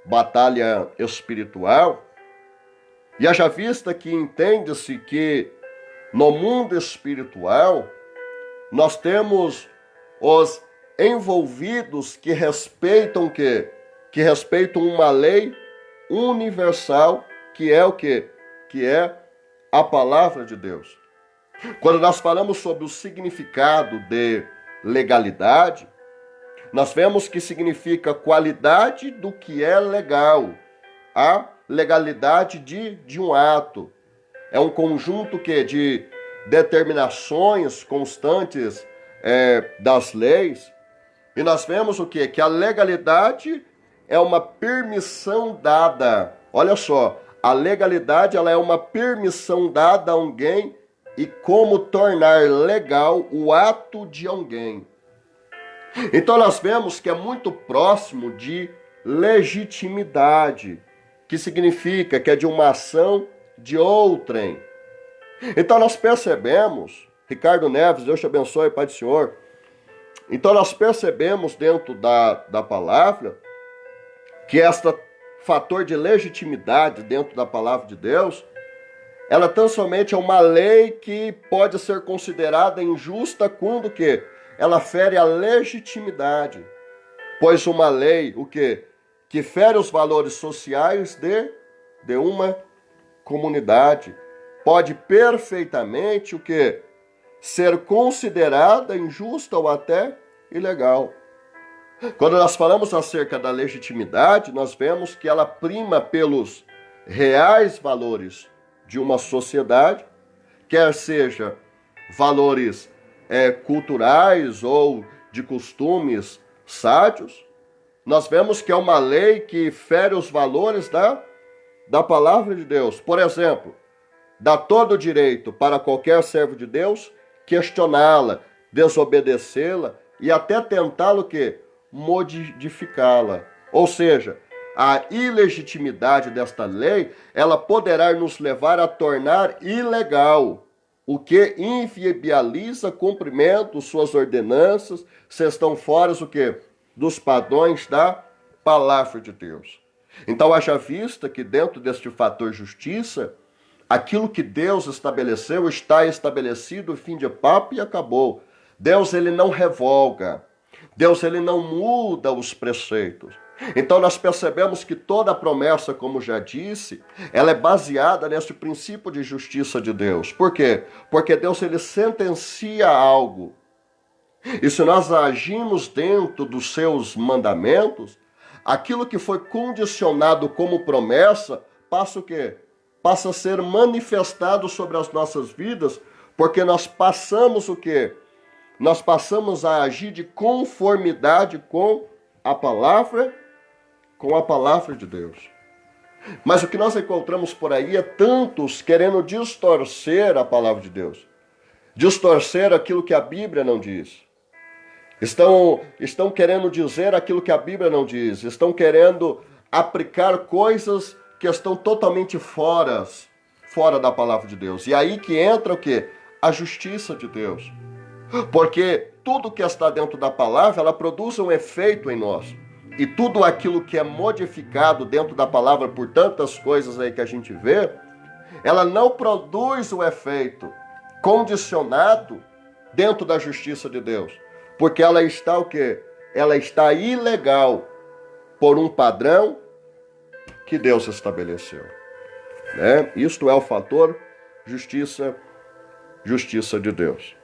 batalha espiritual. E haja vista que entende-se que no mundo espiritual nós temos os envolvidos que respeitam o quê? Que respeitam uma lei universal, que é o quê? Que é a palavra de Deus. Quando nós falamos sobre o significado de legalidade, nós vemos que significa qualidade do que é legal. A legalidade de um ato. É um conjunto de determinações constantes das leis. E nós vemos o quê? Que a legalidade é uma permissão dada. Olha só, a legalidade ela é uma permissão dada a alguém e como tornar legal o ato de alguém. Então nós vemos que é muito próximo de legitimidade, que significa que é de uma ação de outrem. Então nós percebemos, Ricardo Neves, Deus te abençoe, Pai do Senhor. Então nós percebemos dentro da palavra que este fator de legitimidade dentro da palavra de Deus, ela tão somente é uma lei que pode ser considerada injusta quando o quê? Ela fere a legitimidade. Pois uma lei, o quê? Que fere os valores sociais de uma comunidade, pode perfeitamente o quê? Ser considerada injusta ou até ilegal. Quando nós falamos acerca da legitimidade, nós vemos que ela prima pelos reais valores de uma sociedade, quer seja valores culturais ou de costumes sádios, nós vemos que é uma lei que fere os valores da palavra de Deus. Por exemplo, dá todo o direito para qualquer servo de Deus questioná-la, desobedecê-la e até tentá-lo que modificá-la. Ou seja, a ilegitimidade desta lei, ela poderá nos levar a tornar ilegal, o que inviabiliza cumprimento, suas ordenanças, se estão fora o que? Dos padrões da palavra de Deus. Então, haja vista que dentro deste fator justiça, aquilo que Deus estabeleceu está estabelecido, fim de papo e acabou. Deus, ele não revoga. Deus, ele não muda os preceitos. Então nós percebemos que toda a promessa, como já disse, ela é baseada nesse princípio de justiça de Deus. Por quê? Porque Deus, ele sentencia algo. E se nós agimos dentro dos seus mandamentos, aquilo que foi condicionado como promessa, passa o quê? Passa a ser manifestado sobre as nossas vidas, porque nós passamos o quê? Nós passamos a agir de conformidade com a palavra de Deus. Mas o que nós encontramos por aí é tantos querendo distorcer a palavra de Deus, distorcer aquilo que a Bíblia não diz. Estão querendo dizer aquilo que a Bíblia não diz, estão querendo aplicar coisas que estão totalmente fora da palavra de Deus. E aí que entra o quê? A justiça de Deus. Porque tudo que está dentro da palavra, ela produz um efeito em nós. E tudo aquilo que é modificado dentro da palavra por tantas coisas aí que a gente vê, ela não produz o efeito condicionado dentro da justiça de Deus. Porque ela está o quê? Ela está ilegal por um padrão que Deus estabeleceu. Né? Isto é o fator justiça de Deus.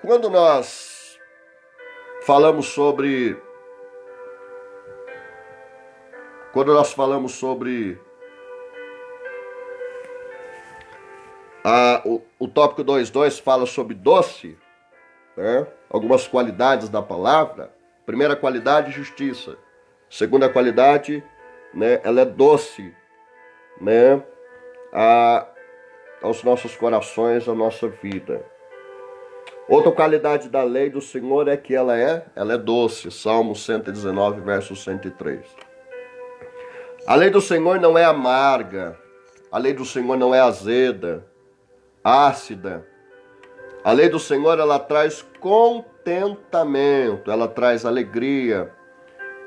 Quando nós falamos sobre o tópico 2.2 fala sobre doce, né? Algumas qualidades da palavra. Primeira qualidade, justiça. Segunda qualidade, né? Ela é doce, né? Aos nossos corações, à nossa vida. Outra qualidade da lei do Senhor é que ela é doce. Salmo 119, verso 103. A lei do Senhor não é amarga. A lei do Senhor não é azeda, ácida. A lei do Senhor, ela traz contentamento, ela traz alegria.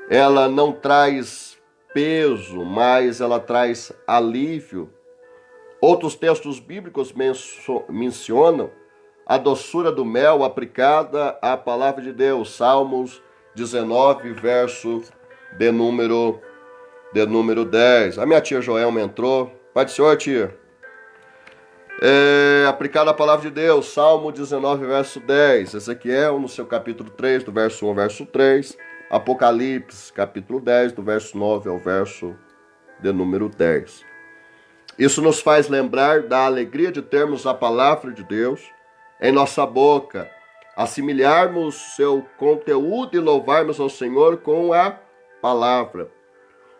Ela não traz peso, mas ela traz alívio. Outros textos bíblicos mencionam a doçura do mel aplicada à palavra de Deus. Salmos 19, verso de número 10. A minha tia Joelma entrou. Pai do Senhor, tia. Aplicada à palavra de Deus. Salmo 19, verso 10. Ezequiel, no seu capítulo 3, do verso 1 ao verso 3. Apocalipse, capítulo 10, do verso 9 ao verso de número 10. Isso nos faz lembrar da alegria de termos a palavra de Deus em nossa boca, assimilarmos seu conteúdo e louvarmos ao Senhor com a palavra.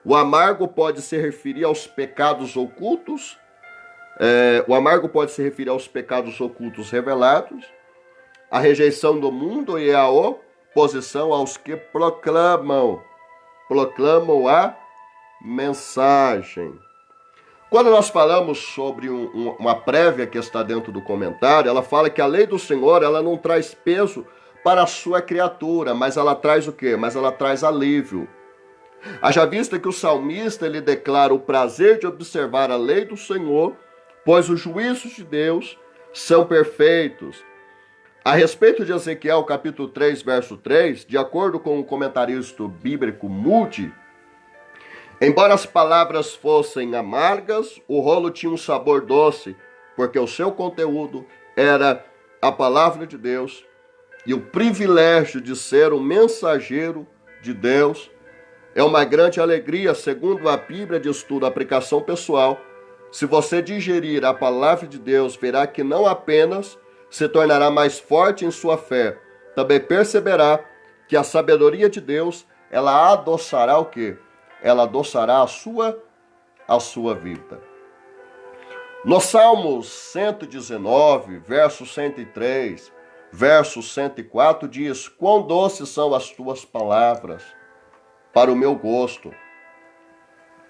O amargo pode se referir aos pecados ocultos, revelados, a rejeição do mundo e a oposição aos que proclamam a mensagem. Quando nós falamos sobre uma prévia que está dentro do comentário, ela fala que a lei do Senhor, ela não traz peso para a sua criatura, mas ela traz o quê? Mas ela traz alívio. Haja vista que o salmista, ele declara o prazer de observar a lei do Senhor, pois os juízos de Deus são perfeitos. A respeito de Ezequiel, capítulo 3, verso 3, de acordo com o comentarista bíblico Moody, embora as palavras fossem amargas, o rolo tinha um sabor doce, porque o seu conteúdo era a palavra de Deus, e o privilégio de ser o mensageiro de Deus É uma grande alegria, segundo a Bíblia de Estudo, aplicação pessoal. Se você digerir a palavra de Deus, verá que não apenas se tornará mais forte em sua fé, também perceberá que a sabedoria de Deus, ela adoçará o quê? Ela adoçará a sua vida. No Salmos 119, verso 103, verso 104, diz: quão doces são as tuas palavras para o meu gosto.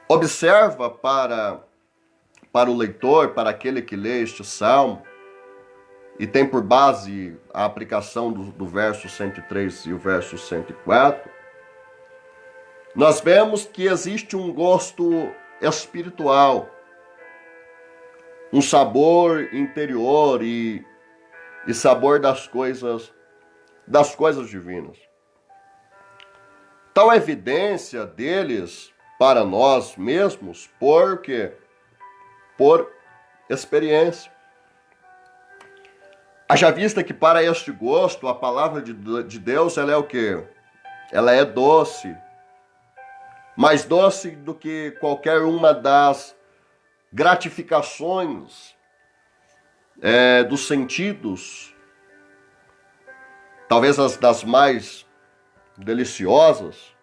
Observa para o leitor, para aquele que lê este salmo, e tem por base a aplicação do verso 103 e o verso 104, nós vemos que existe um gosto espiritual, um sabor interior e sabor das coisas divinas. Tal evidência deles para nós mesmos, porque por experiência. Haja vista que para este gosto, a palavra de Deus, ela é o quê? Ela é doce. Mais doce do que qualquer uma das gratificações dos sentidos. Talvez as das mais deliciosas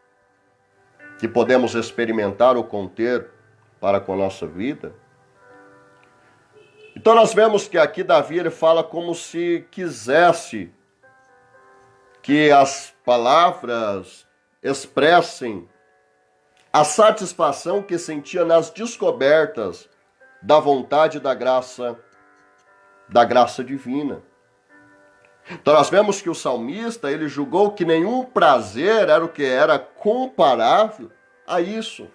que podemos experimentar ou conter para com a nossa vida. Então nós vemos que aqui Davi ele fala como se quisesse que as palavras expressem a satisfação que sentia nas descobertas da vontade e da graça divina. Então nós vemos que o salmista, ele julgou que nenhum prazer era o que era comparável a isso.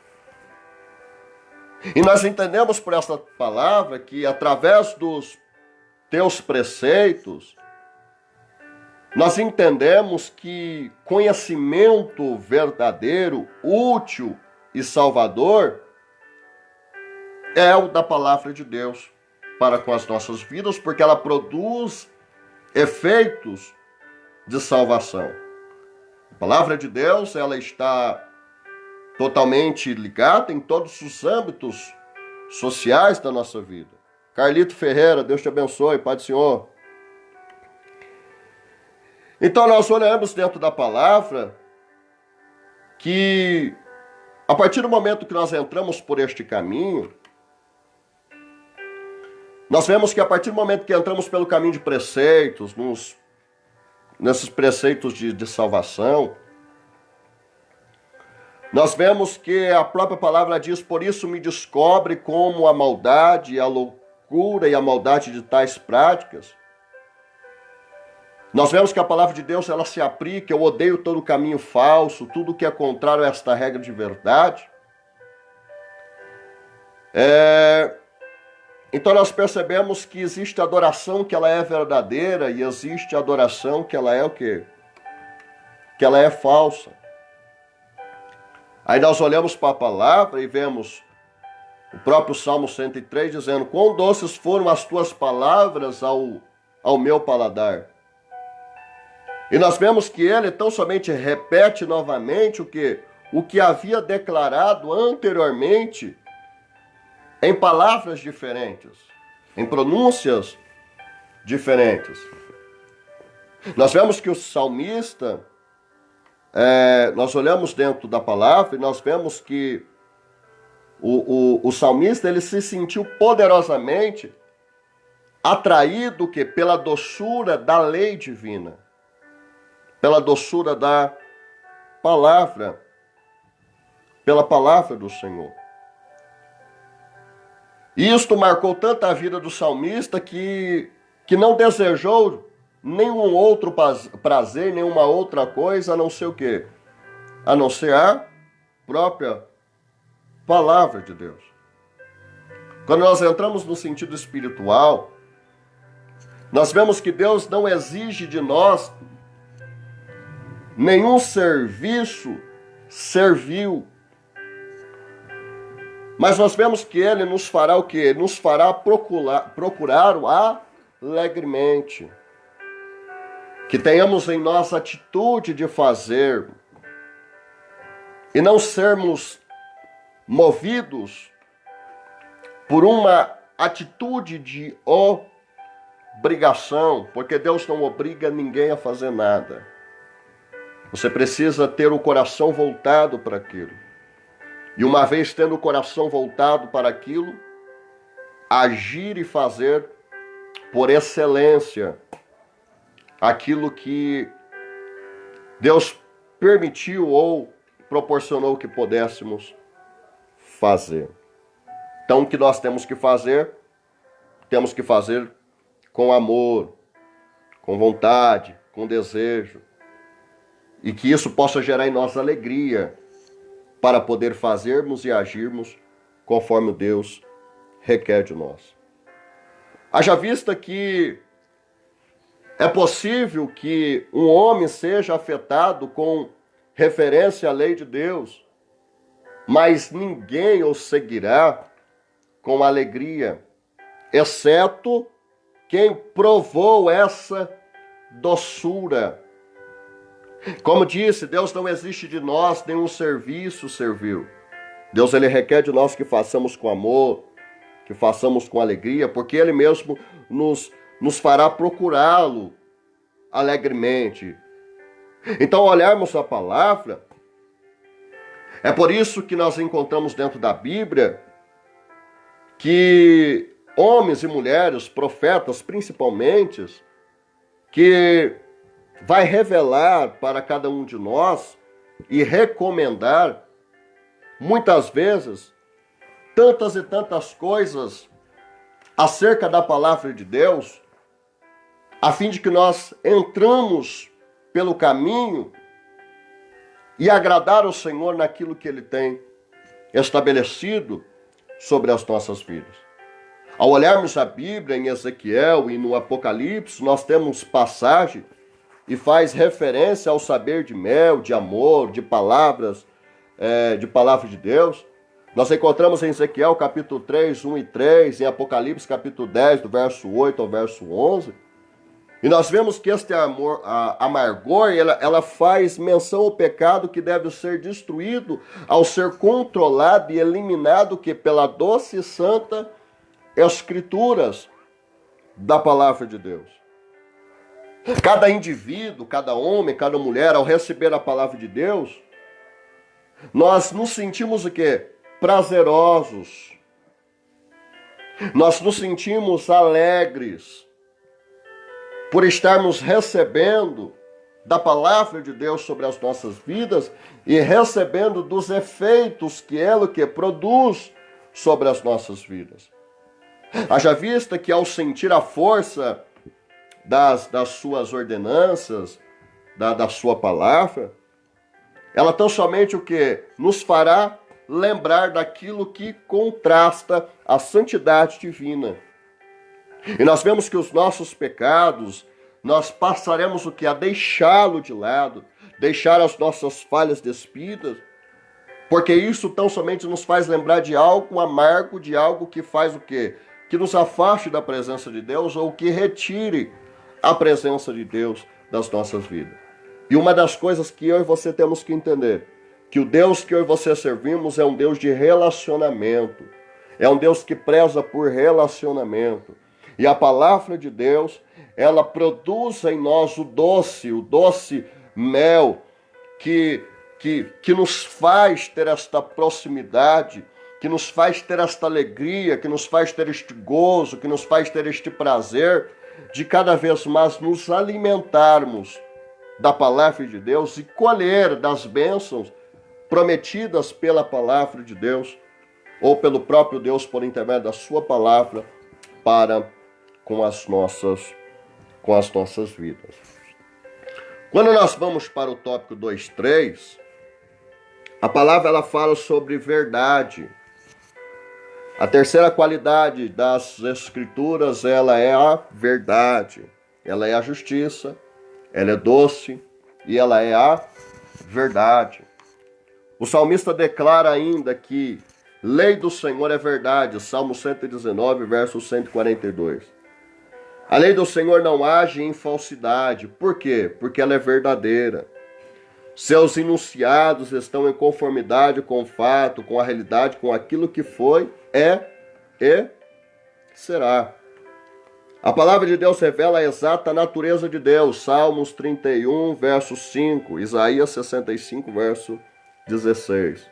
E nós entendemos por essa palavra que através dos teus preceitos, nós entendemos que conhecimento verdadeiro, útil e salvador é o da palavra de Deus para com as nossas vidas, porque ela produz efeitos de salvação. A palavra de Deus, ela está totalmente ligada em todos os âmbitos sociais da nossa vida. Carlito Ferreira, Deus te abençoe, Pai do Senhor. Então nós olhamos dentro da palavra que a partir do momento que nós entramos por este caminho, nós vemos que a partir do momento que entramos pelo caminho de preceitos, nesses preceitos de salvação, nós vemos que a própria palavra diz: por isso me descobre como a maldade, a loucura e a maldade de tais práticas. Nós vemos que a palavra de Deus ela se aplica: eu odeio todo caminho falso, tudo que é contrário a esta regra de verdade. Então nós percebemos que existe adoração que ela é verdadeira e existe adoração que ela é o quê? Que ela é falsa. Aí nós olhamos para a palavra e vemos o próprio Salmo 103 dizendo: quão doces foram as tuas palavras ao meu paladar. E nós vemos que ele tão somente repete novamente o que havia declarado anteriormente em palavras diferentes, em pronúncias diferentes. Nós vemos que o salmista, nós olhamos dentro da palavra e nós vemos que o salmista ele se sentiu poderosamente atraído pela doçura da lei divina, pela doçura da palavra, pela palavra do Senhor. E isto marcou tanto a vida do salmista que não desejou nenhum outro prazer, nenhuma outra coisa, a não ser o quê? A não ser a própria palavra de Deus. Quando nós entramos no sentido espiritual, nós vemos que Deus não exige de nós nenhum serviço servil. Mas nós vemos que ele nos fará o quê? Nos fará procurar-o alegremente. Que tenhamos em nós a atitude de fazer e não sermos movidos por uma atitude de obrigação, porque Deus não obriga ninguém a fazer nada. Você precisa ter o coração voltado para aquilo. E uma vez tendo o coração voltado para aquilo, agir e fazer por excelência aquilo que Deus permitiu ou proporcionou que pudéssemos fazer. Então, o que nós temos que fazer? Temos que fazer com amor, com vontade, com desejo. E que isso possa gerar em nós alegria para poder fazermos e agirmos conforme Deus requer de nós. Haja vista que é possível que um homem seja afetado com referência à lei de Deus, mas ninguém o seguirá com alegria, exceto quem provou essa doçura. Como disse, Deus não exige de nós nenhum serviço servil. Deus, ele requer de nós que façamos com amor, que façamos com alegria, porque ele mesmo nos fará procurá-lo alegremente. Então, olharmos a palavra, é por isso que nós encontramos dentro da Bíblia que homens e mulheres, profetas principalmente, que vai revelar para cada um de nós e recomendar, muitas vezes, tantas e tantas coisas acerca da palavra de Deus, a fim de que nós entramos pelo caminho e agradar ao Senhor naquilo que Ele tem estabelecido sobre as nossas vidas. Ao olharmos a Bíblia em Ezequiel e no Apocalipse, nós temos passagem e faz referência ao saber de mel, de amor, de palavras, de palavra de Deus. Nós encontramos em Ezequiel capítulo 3, 1 e 3, em Apocalipse capítulo 10, do verso 8 ao verso 11. E nós vemos que este amargor, ela faz menção ao pecado que deve ser destruído ao ser controlado e eliminado que pela doce e santa escrituras da palavra de Deus. Cada indivíduo, cada homem, cada mulher, ao receber a palavra de Deus, nós nos sentimos o quê? Prazerosos. Nós nos sentimos alegres por estarmos recebendo da palavra de Deus sobre as nossas vidas e recebendo dos efeitos que ela produz sobre as nossas vidas. Haja vista que ao sentir a força das suas ordenanças, da sua palavra, ela tão somente o que? Nos fará lembrar daquilo que contrasta a santidade divina. E nós vemos que os nossos pecados, nós passaremos o que? A deixá-lo de lado, deixar as nossas falhas despidas, porque isso tão somente nos faz lembrar de algo amargo, de algo que faz o quê? Que nos afaste da presença de Deus ou que retire a presença de Deus das nossas vidas. E uma das coisas que eu e você temos que entender, que o Deus que eu e você servimos é um Deus de relacionamento, é um Deus que preza por relacionamento. E a palavra de Deus, ela produz em nós o doce mel que nos faz ter esta proximidade, que nos faz ter esta alegria, que nos faz ter este gozo, que nos faz ter este prazer de cada vez mais nos alimentarmos da palavra de Deus e colher das bênçãos prometidas pela palavra de Deus ou pelo próprio Deus por intermédio da sua palavra para com as nossas vidas. Quando nós vamos para o tópico 2.3, a palavra ela fala sobre verdade. A terceira qualidade das Escrituras, ela é a verdade. Ela é a justiça, ela é doce e ela é a verdade. O salmista declara ainda que lei do Senhor é verdade, Salmo 119, verso 142. A lei do Senhor não age em falsidade. Por quê? Porque ela é verdadeira. Seus enunciados estão em conformidade com o fato, com a realidade, com aquilo que foi, é e será. A palavra de Deus revela a exata natureza de Deus. Salmos 31, verso 5. Isaías 65, verso 16.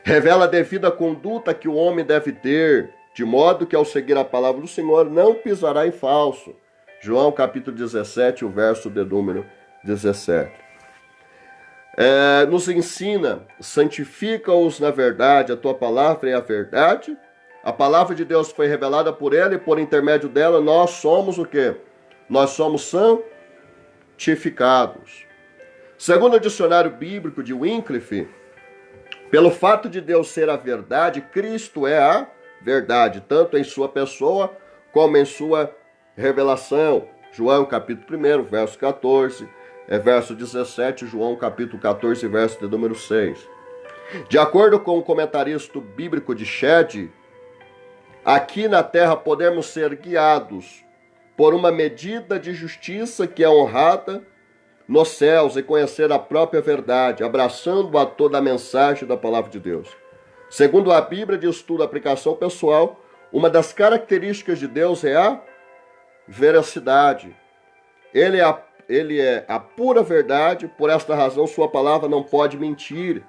Revela a devida conduta que o homem deve ter, de modo que ao seguir a palavra do Senhor não pisará em falso. João capítulo 17, o verso de número 17. Nos ensina, santifica-os na verdade, a tua palavra é a verdade. A palavra de Deus foi revelada por ela e por intermédio dela nós somos o quê? Nós somos santificados. Segundo o dicionário bíblico de Wycliffe, pelo fato de Deus ser a verdade, Cristo é a verdade, tanto em sua pessoa como em sua revelação. João capítulo 1, verso 14, verso 17, João capítulo 14, verso de número 6. De acordo com o comentarista bíblico de Shedd, aqui na terra podemos ser guiados por uma medida de justiça que é honrada nos céus e conhecer a própria verdade, abraçando a toda a mensagem da palavra de Deus. Segundo a Bíblia de Estudo e Aplicação Pessoal, uma das características de Deus é a veracidade. Ele é a pura verdade, por esta razão sua palavra não pode mentir.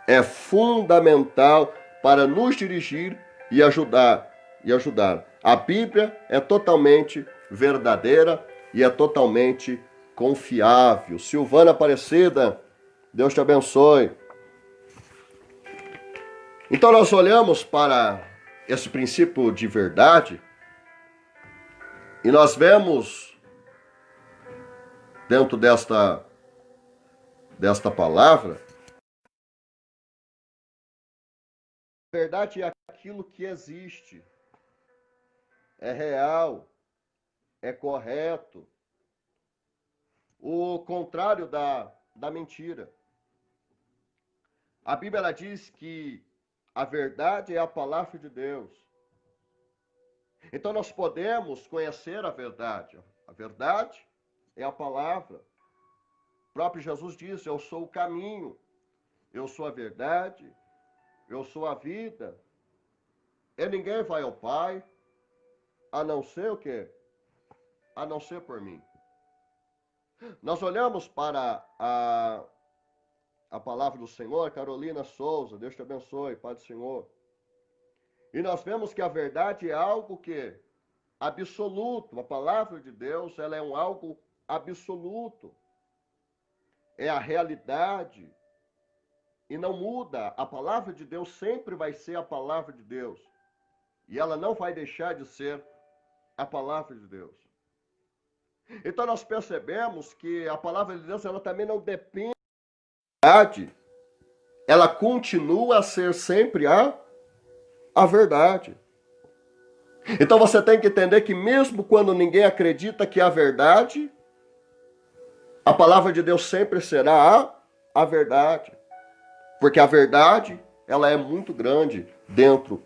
É fundamental para nos dirigir e ajudar. A Bíblia é totalmente verdadeira e é totalmente confiável. Silvana Aparecida, Deus te abençoe. Então nós olhamos para esse princípio de verdade e nós vemos dentro desta palavra, a verdade é aquilo que existe, é real, é correto, o contrário da mentira. A Bíblia ela diz que a verdade é a palavra de Deus. Então nós podemos conhecer a verdade. A verdade é a palavra. O próprio Jesus disse: eu sou o caminho, eu sou a verdade, eu sou a vida. E ninguém vai ao Pai, a não ser o quê? A não ser por mim. Nós olhamos para a palavra do Senhor, Carolina Souza, Deus te abençoe, Pai do Senhor. E nós vemos que a verdade é algo que absoluto. A palavra de Deus, ela é algo absoluto. É a realidade e não muda. A palavra de Deus sempre vai ser a palavra de Deus. E ela não vai deixar de ser a palavra de Deus. Então nós percebemos que a palavra de Deus, ela também não depende da verdade. Ela continua a ser sempre a verdade. Então você tem que entender que mesmo quando ninguém acredita que é a verdade, a palavra de Deus sempre será a verdade. Porque a verdade, ela é muito grande dentro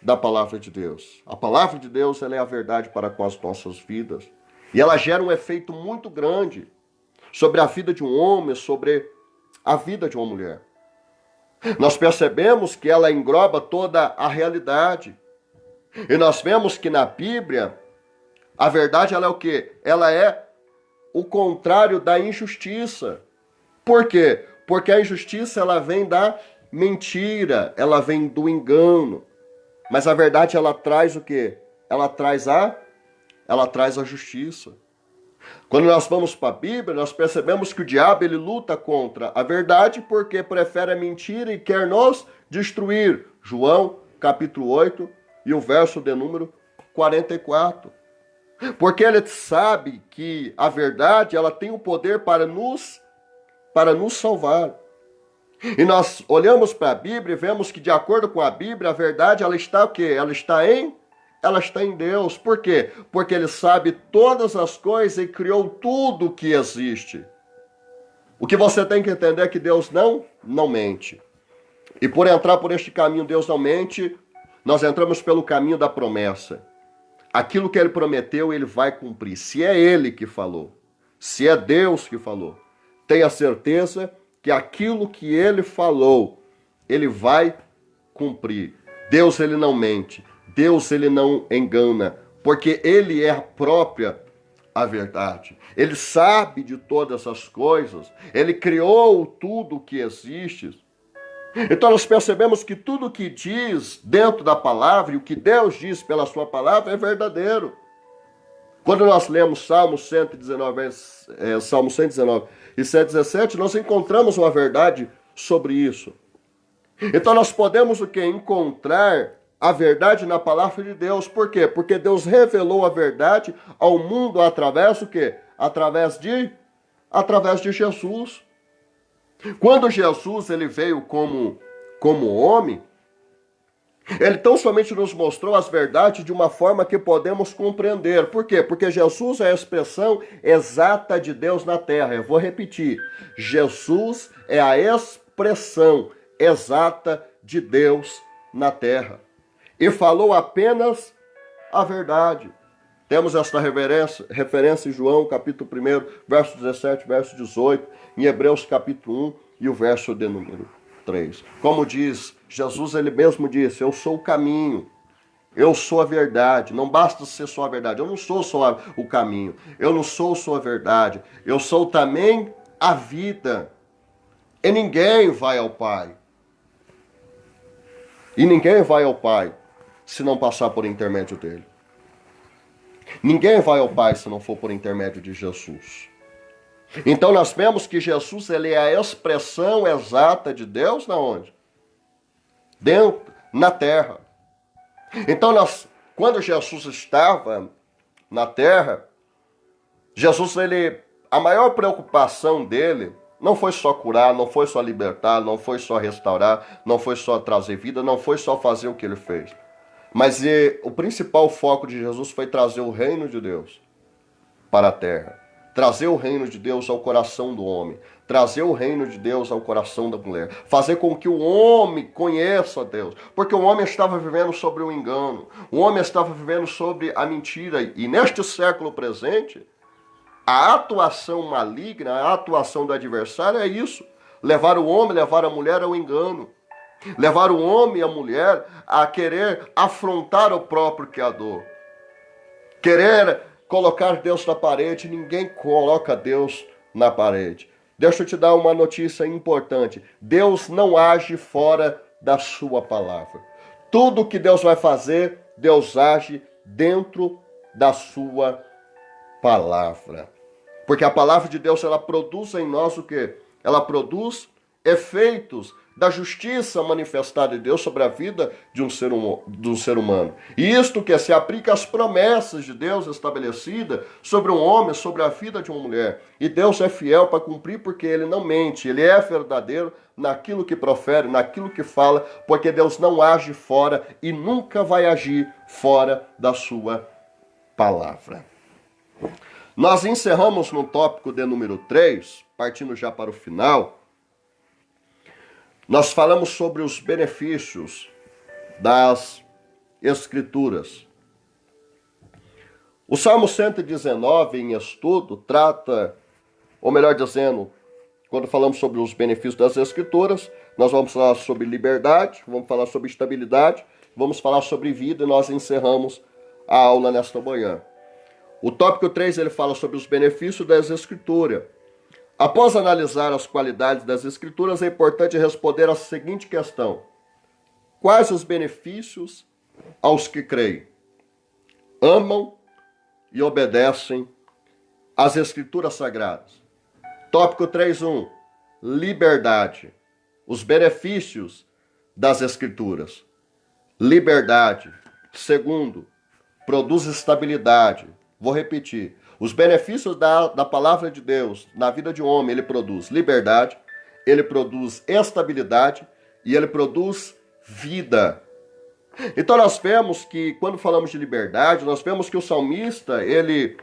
da palavra de Deus. A palavra de Deus, ela é a verdade para com as nossas vidas. E ela gera um efeito muito grande sobre a vida de um homem, sobre a vida de uma mulher. Nós percebemos que ela engloba toda a realidade. E nós vemos que na Bíblia, a verdade ela é o quê? Ela é o contrário da injustiça. Por quê? Porque a injustiça ela vem da mentira, ela vem do engano. Mas a verdade ela traz o quê? Ela traz a justiça. Quando nós vamos para a Bíblia, nós percebemos que o diabo ele luta contra a verdade porque prefere a mentira e quer nos destruir. João capítulo 8 e o verso de número 44. Porque ele sabe que a verdade ela tem o poder para nos salvar. E nós olhamos para a Bíblia e vemos que de acordo com a Bíblia, a verdade ela está o quê? Ela está em Deus. Por quê? Porque ele sabe todas as coisas e criou tudo que existe. O que você tem que entender é que Deus não mente. E por entrar por este caminho, Deus não mente, nós entramos pelo caminho da promessa. Aquilo que ele prometeu, ele vai cumprir. Se é ele que falou, se é Deus que falou, tenha certeza que aquilo que ele falou, ele vai cumprir. Deus, ele não mente. Deus, ele não engana, porque ele é a própria a verdade. Ele sabe de todas as coisas. Ele criou tudo o que existe. Então nós percebemos que tudo que diz dentro da palavra e o que Deus diz pela sua palavra é verdadeiro. Quando nós lemos Salmo 119 e 117, nós encontramos uma verdade sobre isso. Então nós podemos o quê? Encontrar a verdade na palavra de Deus. Por quê? Porque Deus revelou a verdade ao mundo através do quê? Através de Jesus. Quando Jesus ele veio como homem, ele tão somente nos mostrou as verdades de uma forma que podemos compreender. Por quê? Porque Jesus é a expressão exata de Deus na terra. Eu vou repetir. Jesus é a expressão exata de Deus na terra. E falou apenas a verdade. Temos esta referência em João, capítulo 1, verso 17, verso 18, em Hebreus, capítulo 1, e o verso de número 3. Como diz, Jesus ele mesmo disse, eu sou o caminho, eu sou a verdade. Não basta ser só a verdade, eu não sou só o caminho, eu não sou só a verdade, eu sou também a vida. E ninguém vai ao Pai. E ninguém vai ao Pai se não passar por intermédio dele. Ninguém vai ao Pai se não for por intermédio de Jesus. Então nós vemos que Jesus ele é a expressão exata de Deus na onde? Dentro, na terra. Então quando Jesus estava na terra, Jesus a maior preocupação dele não foi só curar, não foi só libertar, não foi só restaurar, não foi só trazer vida, não foi só fazer o que ele fez. Mas o principal foco de Jesus foi trazer o reino de Deus para a terra. Trazer o reino de Deus ao coração do homem. Trazer o reino de Deus ao coração da mulher. Fazer com que o homem conheça a Deus. Porque o homem estava vivendo sobre o engano. O homem estava vivendo sobre a mentira. E neste século presente, a atuação maligna, a atuação do adversário é isso. Levar o homem, levar a mulher ao engano. Levar o homem e a mulher a querer afrontar o próprio Criador. Querer colocar Deus na parede. Ninguém coloca Deus na parede. Deixa eu te dar uma notícia importante. Deus não age fora da sua palavra. Tudo que Deus vai fazer, Deus age dentro da sua palavra. Porque a palavra de Deus, ela produz em nós o quê? Ela produz efeitos da justiça manifestada de Deus sobre a vida de um ser humano. E isto que se aplica às promessas de Deus estabelecidas sobre um homem, sobre a vida de uma mulher. E Deus é fiel para cumprir porque ele não mente, ele é verdadeiro naquilo que profere, naquilo que fala, porque Deus não age fora e nunca vai agir fora da sua palavra. Nós encerramos no tópico de número 3, partindo já para o final. Nós falamos sobre os benefícios das Escrituras. O Salmo 119, em estudo, trata, ou melhor dizendo, quando falamos sobre os benefícios das Escrituras, nós vamos falar sobre liberdade, vamos falar sobre estabilidade, vamos falar sobre vida e nós encerramos a aula nesta manhã. O tópico 3, ele fala sobre os benefícios das Escrituras. Após analisar as qualidades das Escrituras, é importante responder a seguinte questão: quais os benefícios aos que creem, amam e obedecem às Escrituras Sagradas? Tópico 3.1, liberdade. Os benefícios das Escrituras. Liberdade. Segundo, produz estabilidade. Vou repetir. Os benefícios da palavra de Deus na vida de um homem, ele produz liberdade, ele produz estabilidade e ele produz vida. Então nós vemos que quando falamos de liberdade, nós vemos que o salmista, ele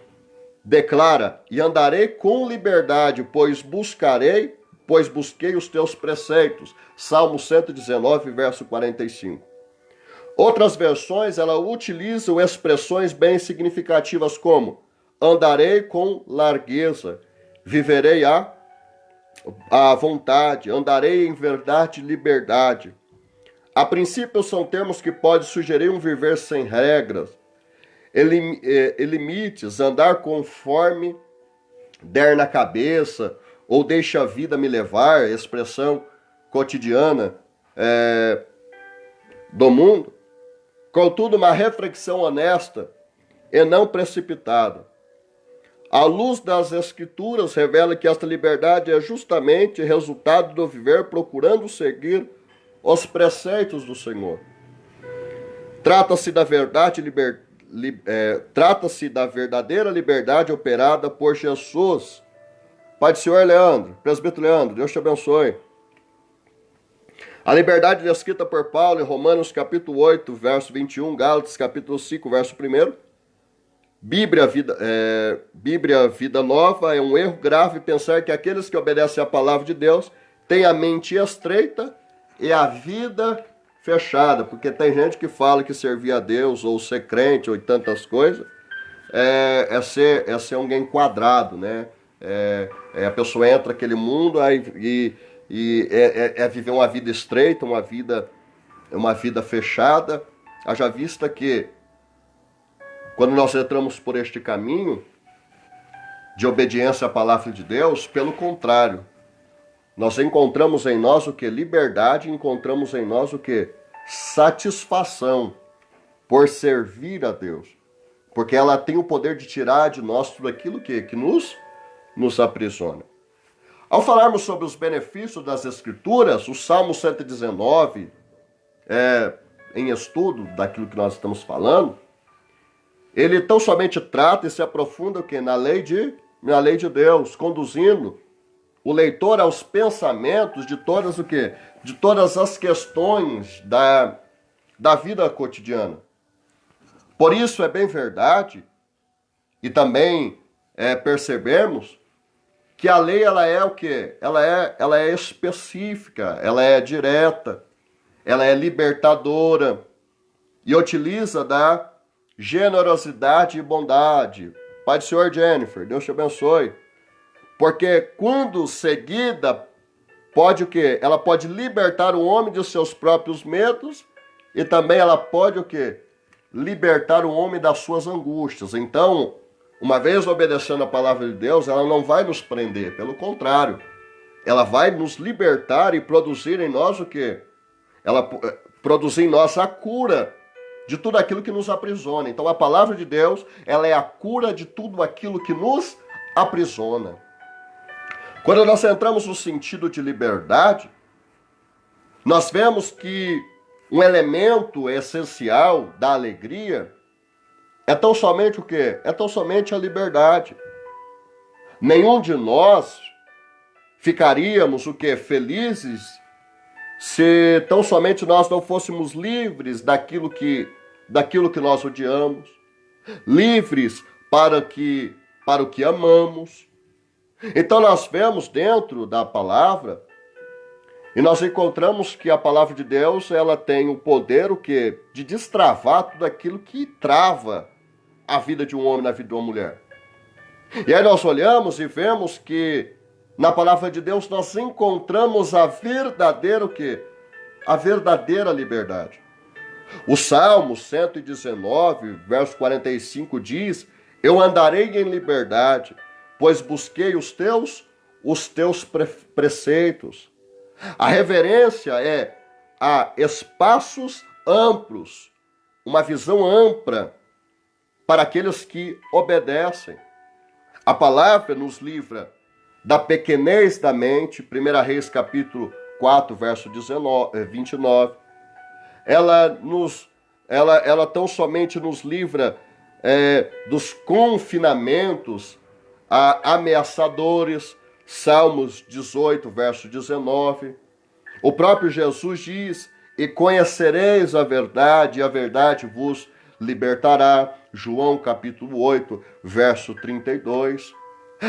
declara: e andarei com liberdade, pois busquei os teus preceitos. Salmo 119, verso 45. Outras versões, ela utilizam expressões bem significativas como: andarei com largueza, viverei a a vontade, andarei em verdade e liberdade. A princípio são termos que podem sugerir um viver sem regras e limites, andar conforme der na cabeça, ou deixa a vida me levar, expressão cotidiana do mundo. Contudo, uma reflexão honesta e não precipitada. A luz das Escrituras revela que esta liberdade é justamente resultado do viver procurando seguir os preceitos do Senhor. Trata-se da trata-se da verdadeira liberdade operada por Jesus. Pai do Senhor Leandro, presbítero Leandro, Deus te abençoe. A liberdade descrita por Paulo em Romanos capítulo 8, verso 21, Gálatas capítulo 5, verso 1. Bíblia Vida Nova, é um erro grave pensar que aqueles que obedecem à palavra de Deus têm a mente estreita e a vida fechada, porque tem gente que fala que servir a Deus ou ser crente ou tantas coisas é ser alguém quadrado, né? A pessoa entra naquele mundo e viver uma vida estreita, uma vida fechada. Haja vista que quando nós entramos por este caminho de obediência à palavra de Deus, pelo contrário, nós encontramos em nós o que? Liberdade, encontramos em nós o que? Satisfação por servir a Deus. Porque ela tem o poder de tirar de nós tudo aquilo que nos aprisiona. Ao falarmos sobre os benefícios das Escrituras, o Salmo 119, em estudo daquilo que nós estamos falando, ele tão somente trata e se aprofunda o quê? Na lei de Deus, conduzindo o leitor aos pensamentos de todas o quê? De todas as questões da vida cotidiana. Por isso é bem verdade, e também percebemos que a lei ela é o quê? Ela é específica, ela é direta, ela é libertadora e utiliza da generosidade e bondade. Pai do Senhor Jennifer, Deus te abençoe. Porque quando seguida, pode o quê? Ela pode libertar o homem de seus próprios medos e também ela pode o quê? Libertar o homem das suas angústias. Então, uma vez obedecendo a palavra de Deus, ela não vai nos prender, pelo contrário. Ela vai nos libertar e produzir em nós o quê? Ela produzir em nós a cura de tudo aquilo que nos aprisiona. Então a palavra de Deus, ela é a cura de tudo aquilo que nos aprisiona. Quando nós entramos no sentido de liberdade, nós vemos que um elemento essencial da alegria é tão somente o quê? É tão somente a liberdade. Nenhum de nós ficaríamos o quê? Felizes se tão somente nós não fôssemos livres daquilo que nós odiamos, livres para o que amamos. Então nós vemos dentro da palavra e nós encontramos que a palavra de Deus ela tem o poder o quê? De destravar tudo aquilo que trava a vida de um homem na vida de uma mulher. E aí nós olhamos e vemos que na palavra de Deus nós encontramos a verdadeira o quê? A verdadeira liberdade. O Salmo 119, verso 45 diz: eu andarei em liberdade, pois busquei os teus preceitos. A reverência é a espaços amplos, uma visão ampla para aqueles que obedecem. A palavra nos livra da pequenez da mente, 1 Reis capítulo 4, verso 29. Ela tão somente nos livra dos confinamentos ameaçadores, Salmos 18, verso 19. O próprio Jesus diz: e conhecereis a verdade, e a verdade vos libertará, João capítulo 8, verso 32.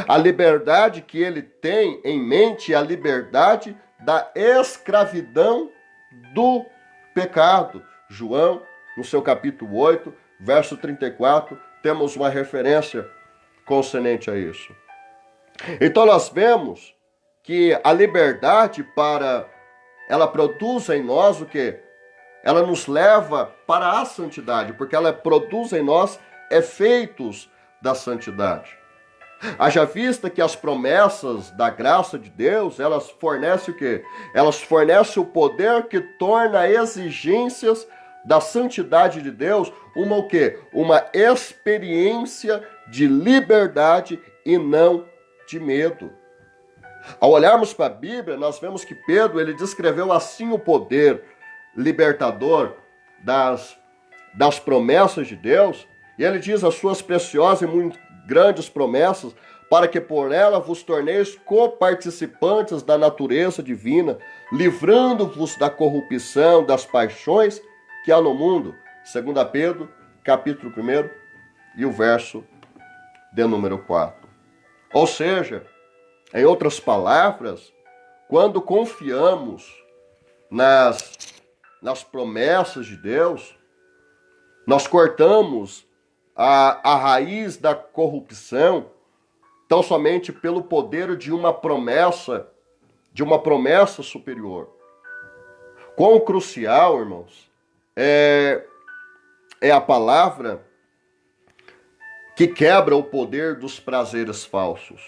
A liberdade que ele tem em mente é a liberdade da escravidão do pecado. João, no seu capítulo 8, verso 34, temos uma referência concernente a isso. Então nós vemos que a liberdade ela produz em nós o quê? Ela nos leva para a santidade, porque ela produz em nós efeitos da santidade. Haja vista que as promessas da graça de Deus, elas fornecem o quê? Elas fornecem o poder que torna exigências da santidade de Deus uma o quê? Uma experiência de liberdade e não de medo. Ao olharmos para a Bíblia, nós vemos que Pedro, ele descreveu assim o poder libertador das promessas de Deus, e ele diz as suas preciosas e muito grandes promessas, para que por ela vos torneis coparticipantes da natureza divina, livrando-vos da corrupção, das paixões que há no mundo. 2 Pedro, capítulo 1, e o verso de número 4. Ou seja, em outras palavras, quando confiamos nas promessas de Deus, nós cortamos a raiz da corrupção, tão somente pelo poder de uma promessa superior. Quão crucial, irmãos, é a palavra que quebra o poder dos prazeres falsos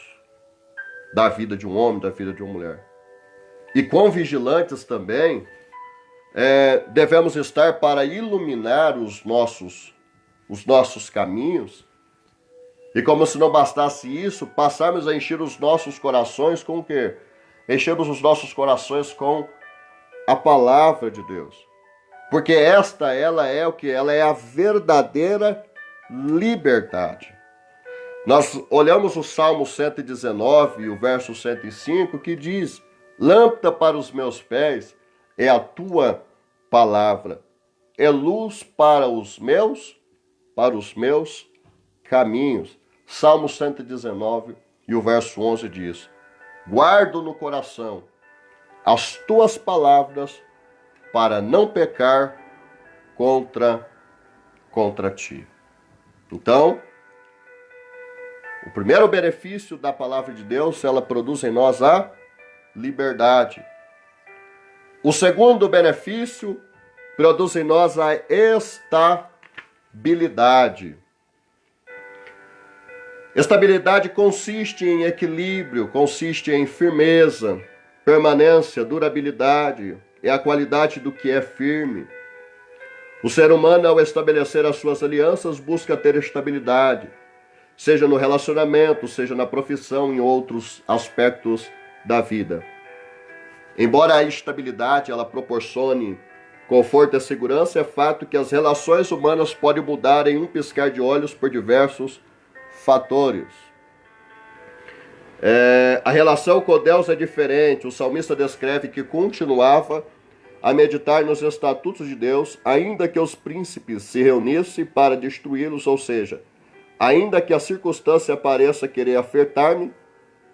da vida de um homem, da vida de uma mulher. E quão vigilantes também devemos estar para iluminar os nossos caminhos, e como se não bastasse isso, passarmos a encher os nossos corações com o quê? Enchermos os nossos corações com a palavra de Deus. Porque ela é o que? Ela é a verdadeira liberdade. Nós olhamos o Salmo 119, o verso 105, que diz: lâmpada para os meus pés é a tua palavra, é luz para os meus caminhos. Salmo 119 e o verso 11 diz: guardo no coração as tuas palavras para não pecar contra ti. Então, o primeiro benefício da palavra de Deus, ela produz em nós a liberdade. O segundo benefício produz em nós a estabilidade. Estabilidade consiste em equilíbrio, consiste em firmeza, permanência, durabilidade, é a qualidade do que é firme. O ser humano, ao estabelecer as suas alianças, busca ter estabilidade, seja no relacionamento, seja na profissão, em outros aspectos da vida. Embora a estabilidade ela proporcione conforto e segurança, é fato que as relações humanas podem mudar em um piscar de olhos por diversos fatores. A relação com Deus é diferente. O salmista descreve que continuava a meditar nos estatutos de Deus, ainda que os príncipes se reunissem para destruí-los, ou seja, ainda que a circunstância pareça querer afetar-me,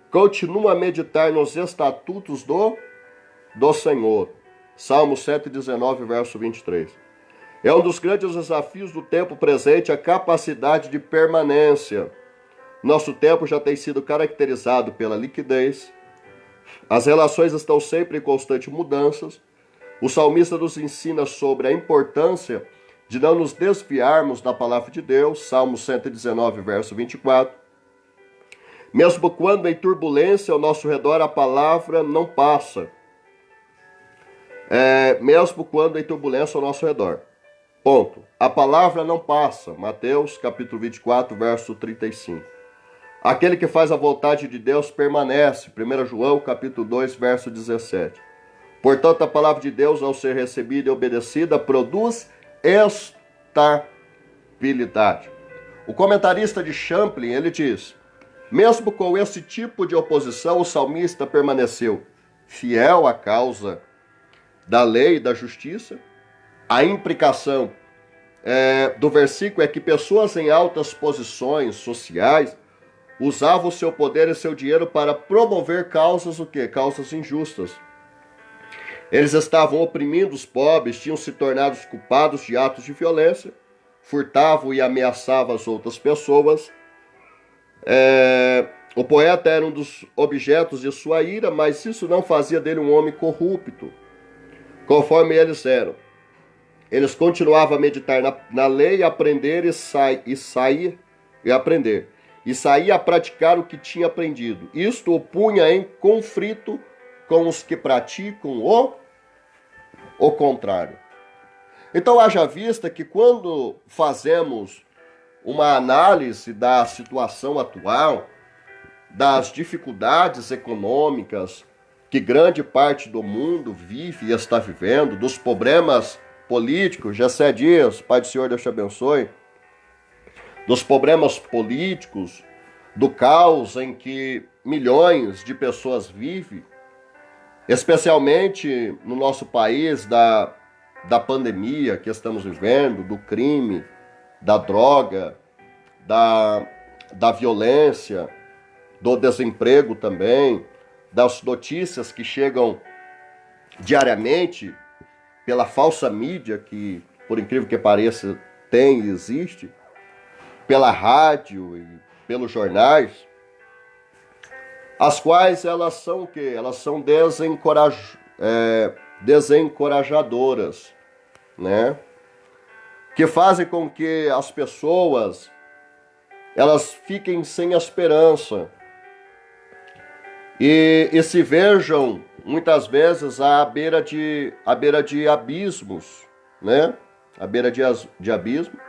continua a meditar nos estatutos do Senhor. Salmo 119, verso 23. É um dos grandes desafios do tempo presente a capacidade de permanência. Nosso tempo já tem sido caracterizado pela liquidez. As relações estão sempre em constante mudanças. O salmista nos ensina sobre a importância de não nos desviarmos da palavra de Deus. Salmo 119, verso 24. Mesmo quando em turbulência ao nosso redor, a palavra não passa. Mesmo quando em turbulência ao nosso redor. Ponto. A palavra não passa. Mateus, capítulo 24, verso 35. Aquele que faz a vontade de Deus permanece. 1 João, capítulo 2, verso 17. Portanto, a palavra de Deus, ao ser recebida e obedecida, produz estabilidade. O comentarista de Champlin, ele diz: mesmo com esse tipo de oposição, o salmista permaneceu fiel à causa da lei e da justiça. A implicação do versículo é que pessoas em altas posições sociais usavam o seu poder e seu dinheiro para promover causas o quê? Causas injustas. Eles estavam oprimindo os pobres, tinham se tornado culpados de atos de violência, furtavam e ameaçavam as outras pessoas. O poeta era um dos objetos de sua ira, mas isso não fazia dele um homem corrupto, conforme eles eram. Eles continuavam a meditar na lei, aprender e sair a praticar o que tinha aprendido. Isto o punha em conflito com os que praticam o contrário. Então haja vista que quando fazemos uma análise da situação atual, das dificuldades econômicas que grande parte do mundo vive e está vivendo, dos problemas políticos, Jessé Dias, Pai do Senhor, Deus te abençoe, dos problemas políticos, do caos em que milhões de pessoas vivem, especialmente no nosso país, da pandemia que estamos vivendo, do crime, da droga, da violência, do desemprego também, das notícias que chegam diariamente pela falsa mídia que, por incrível que pareça, tem e existe, pela rádio e pelos jornais, as quais elas são o quê? Elas são desencorajadoras, né? Que fazem com que as pessoas elas fiquem sem esperança e se vejam muitas vezes à beira de abismos, né? À beira de abismo,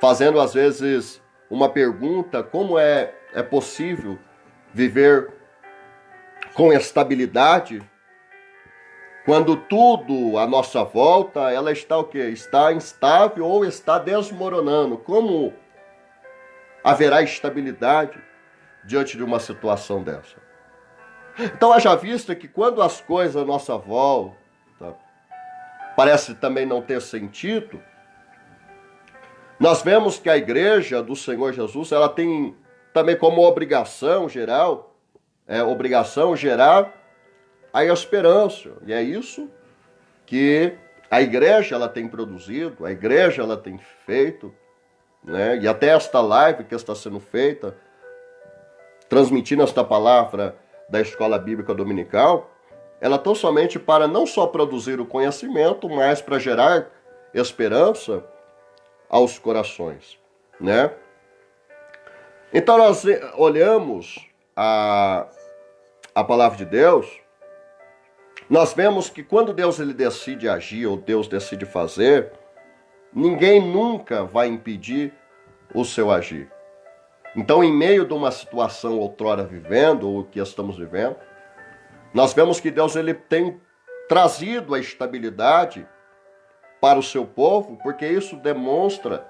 fazendo às vezes uma pergunta: como é possível viver com estabilidade quando tudo à nossa volta ela está o quê? Está instável ou está desmoronando? Como haverá estabilidade diante de uma situação dessa? Então haja vista que quando as coisas à nossa volta parece também não ter sentido, nós vemos que a igreja do Senhor Jesus, ela tem também como obrigação gerar a esperança. E é isso que a igreja ela tem produzido, a igreja ela tem feito, né? E até esta live que está sendo feita, transmitindo esta palavra da Escola Bíblica Dominical, ela tão somente para não só produzir o conhecimento, mas para gerar esperança aos corações, né? Então nós olhamos a palavra de Deus, nós vemos que quando Deus ele decide agir ou Deus decide fazer, ninguém nunca vai impedir o seu agir. Então, em meio de uma situação outrora vivendo, ou que estamos vivendo, nós vemos que Deus ele tem trazido a estabilidade para o seu povo, porque isso demonstra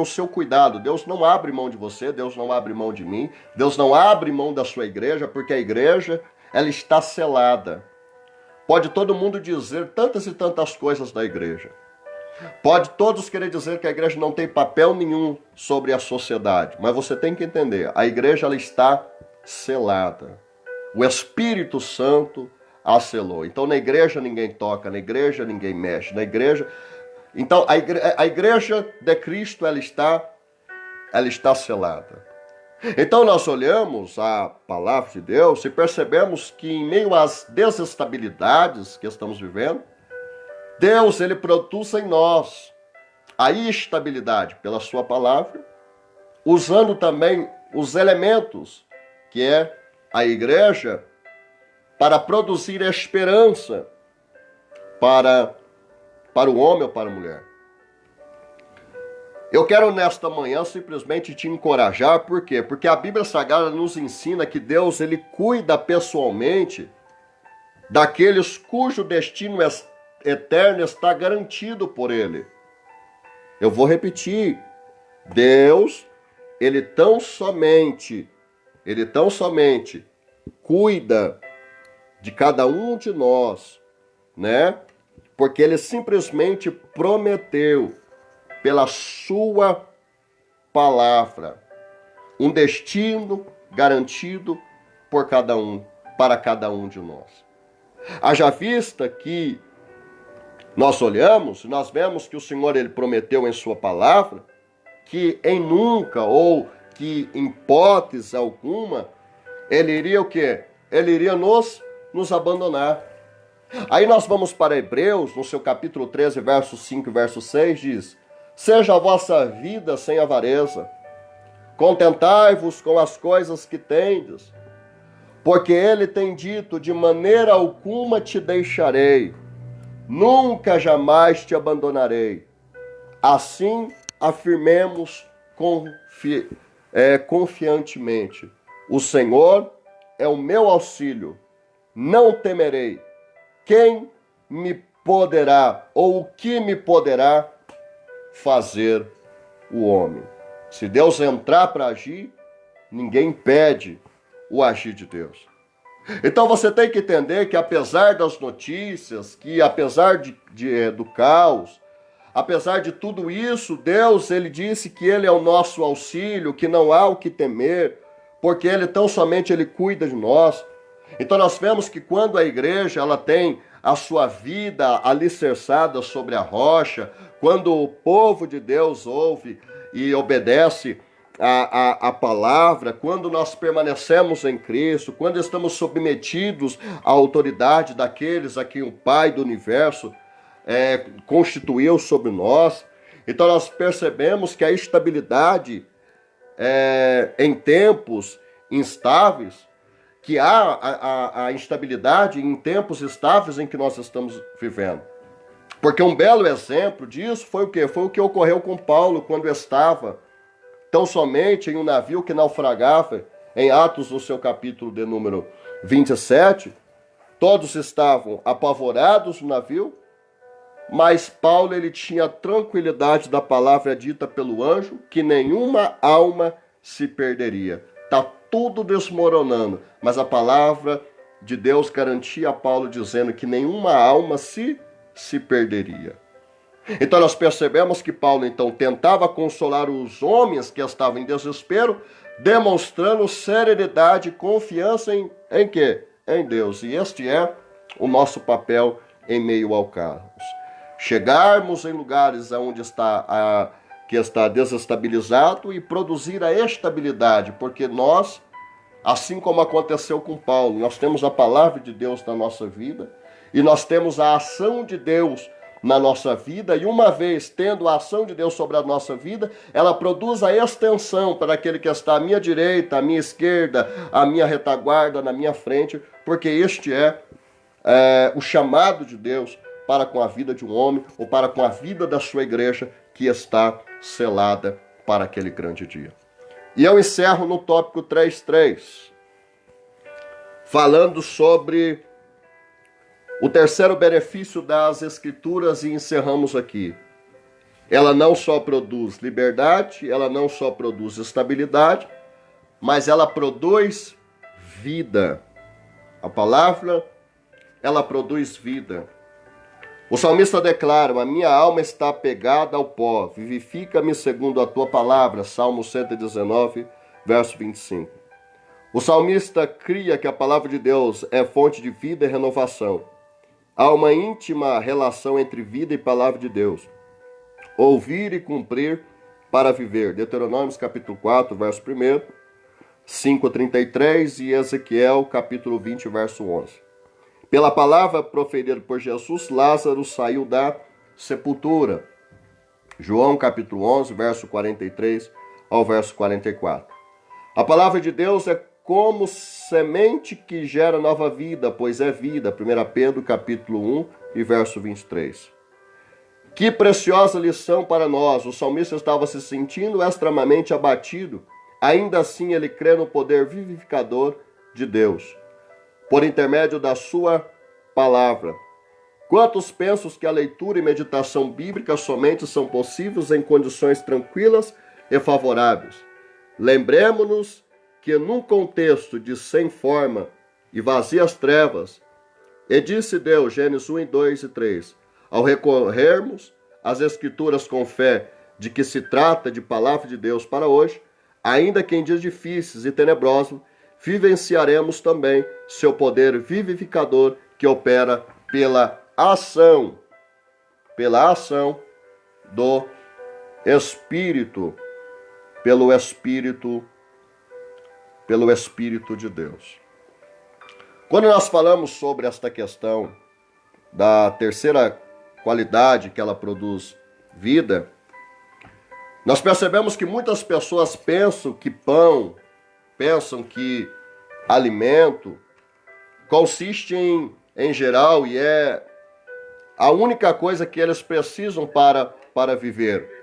o seu cuidado. Deus não abre mão de você, Deus não abre mão de mim, Deus não abre mão da sua igreja, porque a igreja ela está selada. Pode todo mundo dizer tantas e tantas coisas da igreja. Pode todos querer dizer que a igreja não tem papel nenhum sobre a sociedade, mas você tem que entender, a igreja ela está selada. O Espírito Santo a selou. Então na igreja ninguém toca, na igreja ninguém mexe, na igreja... Então a igreja de Cristo ela está selada. Então nós olhamos a palavra de Deus e percebemos que em meio às desestabilidades que estamos vivendo, Deus, ele produz em nós a estabilidade pela sua palavra, usando também os elementos que é a igreja para produzir esperança para o homem ou para a mulher. Eu quero nesta manhã simplesmente te encorajar, por quê? Porque a Bíblia Sagrada nos ensina que Deus ele cuida pessoalmente daqueles cujo destino eterno está garantido por Ele. Eu vou repetir. Deus, Ele tão somente cuida de cada um de nós, né? Porque Ele simplesmente prometeu pela sua palavra um destino garantido por para cada um de nós. Haja vista que nós olhamos, nós vemos que o Senhor ele prometeu em sua palavra que em nunca ou que, em hipótese alguma, ele iria o quê? Ele iria nos abandonar. Aí nós vamos para Hebreus, no seu capítulo 13, verso 5 e verso 6, diz: seja a vossa vida sem avareza, contentai-vos com as coisas que tendes, porque ele tem dito, de maneira alguma te deixarei, nunca jamais te abandonarei. Assim afirmemos confiantemente: o Senhor é o meu auxílio, não temerei. Quem me poderá, ou o que me poderá fazer o homem? Se Deus entrar para agir, ninguém impede o agir de Deus. Então você tem que entender que, apesar das notícias, que apesar do caos, apesar de tudo isso, Deus, ele disse que ele é o nosso auxílio, que não há o que temer, porque ele tão somente ele cuida de nós. Então nós vemos que quando a igreja ela tem a sua vida alicerçada sobre a rocha, quando o povo de Deus ouve e obedece a palavra, quando nós permanecemos em Cristo, quando estamos submetidos à autoridade daqueles a quem o Pai do Universo constituiu sobre nós, então nós percebemos que a estabilidade em tempos instáveis, que há a instabilidade em tempos estáveis em que nós estamos vivendo. Porque um belo exemplo disso foi o quê? Foi o que ocorreu com Paulo quando estava tão somente em um navio que naufragava, em Atos, no seu capítulo de número 27. Todos estavam apavorados no navio, mas Paulo ele tinha a tranquilidade da palavra dita pelo anjo, que nenhuma alma se perderia. Está tudo desmoronando, mas a palavra de Deus garantia a Paulo dizendo que nenhuma alma se perderia. Então nós percebemos que Paulo então tentava consolar os homens que estavam em desespero, demonstrando serenidade e confiança em quê? Em Deus. E este é o nosso papel em meio ao caos. Chegarmos em lugares onde que está desestabilizado e produzir a estabilidade, porque nós, assim como aconteceu com Paulo, nós temos a palavra de Deus na nossa vida e nós temos a ação de Deus na nossa vida, e uma vez tendo a ação de Deus sobre a nossa vida, ela produz a extensão para aquele que está à minha direita, à minha esquerda, à minha retaguarda, na minha frente, porque este é o chamado de Deus para com a vida de um homem ou para com a vida da sua igreja que está selada para aquele grande dia. E eu encerro no tópico 3.3, falando sobre o terceiro benefício das Escrituras, e encerramos aqui. Ela não só produz liberdade, ela não só produz estabilidade, mas ela produz vida. A palavra, ela produz vida. O salmista declara: a minha alma está apegada ao pó, vivifica-me segundo a tua palavra. Salmo 119, verso 25. O salmista cria que a palavra de Deus é fonte de vida e renovação. Há uma íntima relação entre vida e palavra de Deus. Ouvir e cumprir para viver. Deuteronômio capítulo 4, verso 1, 5:33 e Ezequiel capítulo 20, verso 11. Pela palavra proferida por Jesus, Lázaro saiu da sepultura. João capítulo 11, verso 43 ao verso 44. A palavra de Deus é como semente que gera nova vida, pois é vida. 1 Pedro capítulo 1 e verso 23. Que preciosa lição para nós. O salmista estava se sentindo extremamente abatido. Ainda assim ele crê no poder vivificador de Deus, por intermédio da sua palavra. Quantos pensam que a leitura e meditação bíblica somente são possíveis em condições tranquilas e favoráveis? Lembremos-nos que num contexto de sem forma e vazias trevas, e disse Deus, Gênesis 1, 2 e 3, ao recorrermos às Escrituras com fé de que se trata de palavra de Deus para hoje, ainda que em dias difíceis e tenebrosos, vivenciaremos também seu poder vivificador que opera pela ação do Espírito pelo Espírito de Deus. Quando nós falamos sobre esta questão da terceira qualidade que ela produz vida, nós percebemos que muitas pessoas pensam que pão, pensam que alimento consiste em geral e é a única coisa que eles precisam para viver.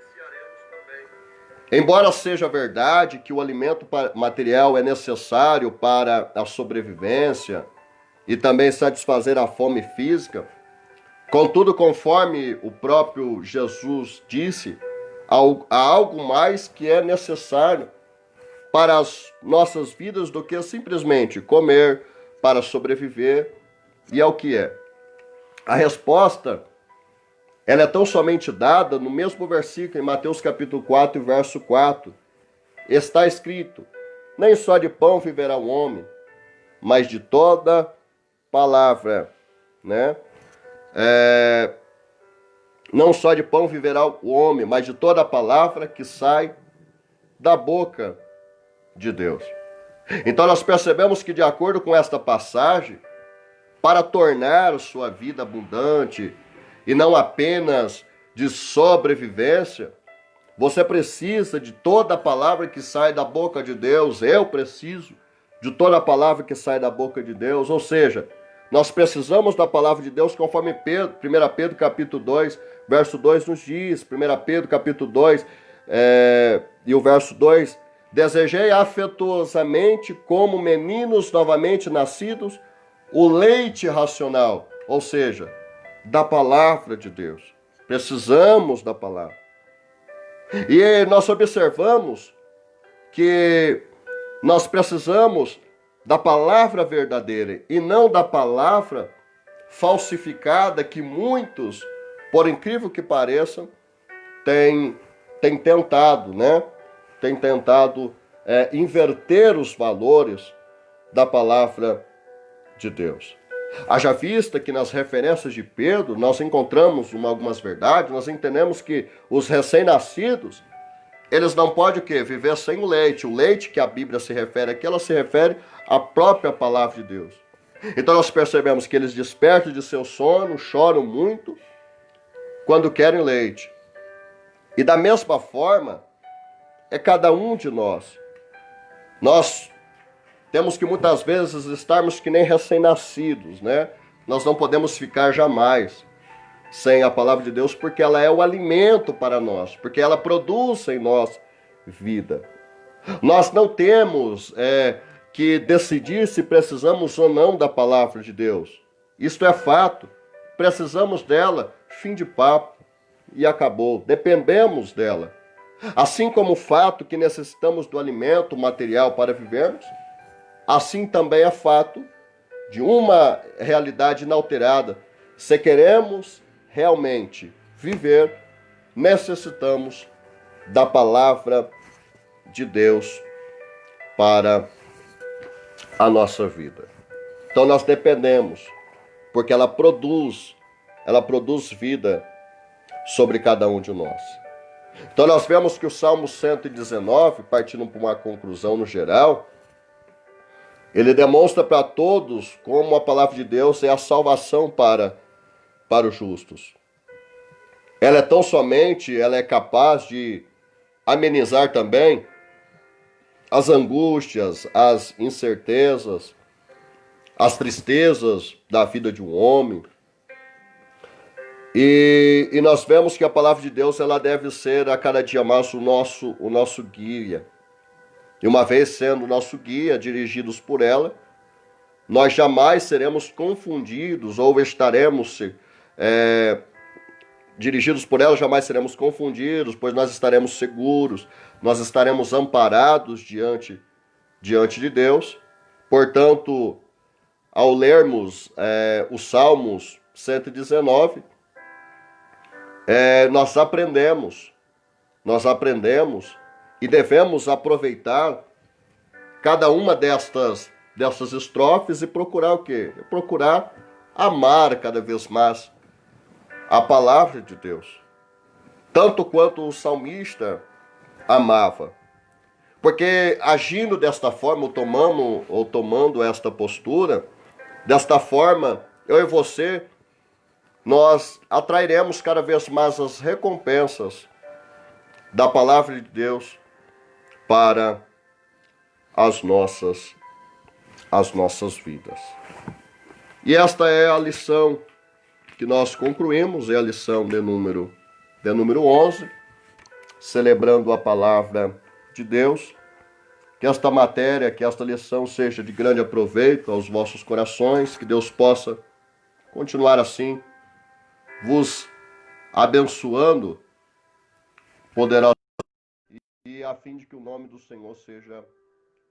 Embora seja verdade que o alimento material é necessário para a sobrevivência e também satisfazer a fome física, contudo, conforme o próprio Jesus disse, há algo mais que é necessário para as nossas vidas do que simplesmente comer para sobreviver. E é o que é? A resposta, ela é tão somente dada no mesmo versículo, em Mateus capítulo 4, verso 4. Está escrito: nem só de pão viverá o homem, mas de toda palavra, né? Não só de pão viverá o homem, mas de toda palavra que sai da boca de Deus. Então nós percebemos que, de acordo com esta passagem, para tornar sua vida abundante e não apenas de sobrevivência, você precisa de toda a palavra que sai da boca de Deus. Eu preciso de toda a palavra que sai da boca de Deus. Ou seja, nós precisamos da palavra de Deus conforme 1 Pedro capítulo 2, verso 2 nos diz. 1 Pedro capítulo 2 e o verso 2. Desejei afetuosamente, como meninos novamente nascidos, o leite racional, ou seja, da palavra de Deus. Precisamos da palavra. E nós observamos que nós precisamos da palavra verdadeira e não da palavra falsificada que muitos, por incrível que pareçam, têm tentado, né? Têm tentado inverter os valores da palavra de Deus. Haja vista que nas referências de Pedro nós encontramos algumas verdades, nós entendemos que os recém-nascidos, eles não podem o quê? Viver sem o leite. O leite que a Bíblia se refere aqui, ela se refere à própria palavra de Deus. Então nós percebemos que eles despertam de seu sono, choram muito quando querem leite. E da mesma forma, é cada um de nós. Nós temos que muitas vezes estarmos que nem recém-nascidos, né? Nós não podemos ficar jamais sem a palavra de Deus, porque ela é o alimento para nós, porque ela produz em nós vida. Nós não temos que decidir se precisamos ou não da palavra de Deus. Isto é fato. Precisamos dela, fim de papo, e acabou. Dependemos dela. Assim como o fato que necessitamos do alimento material para vivermos, assim também é fato de uma realidade inalterada. Se queremos realmente viver, necessitamos da palavra de Deus para a nossa vida. Então nós dependemos, porque ela produz vida sobre cada um de nós. Então nós vemos que o Salmo 119, partindo para uma conclusão no geral, ele demonstra para todos como a palavra de Deus é a salvação para os justos. Ela é tão somente, ela é capaz de amenizar também as angústias, as incertezas, as tristezas da vida de um homem. E nós vemos que a palavra de Deus ela deve ser a cada dia mais o nosso guia. E uma vez sendo nosso guia, dirigidos por ela, nós jamais seremos confundidos ou estaremos dirigidos por ela, jamais seremos confundidos, pois nós estaremos seguros, nós estaremos amparados diante de Deus. Portanto, ao lermos os Salmos 119, nós aprendemos e devemos aproveitar cada uma destas estrofes e procurar o quê? Procurar amar cada vez mais a palavra de Deus. Tanto quanto o salmista amava. Porque agindo desta forma, ou tomando esta postura, desta forma, eu e você, nós atrairemos cada vez mais as recompensas da palavra de Deus para as nossas vidas. E esta é a lição que nós concluímos, é a lição de número 11, celebrando a palavra de Deus. Que esta matéria, que esta lição seja de grande aproveito aos vossos corações, que Deus possa continuar assim, vos abençoando poderosamente, e a fim de que o nome do Senhor seja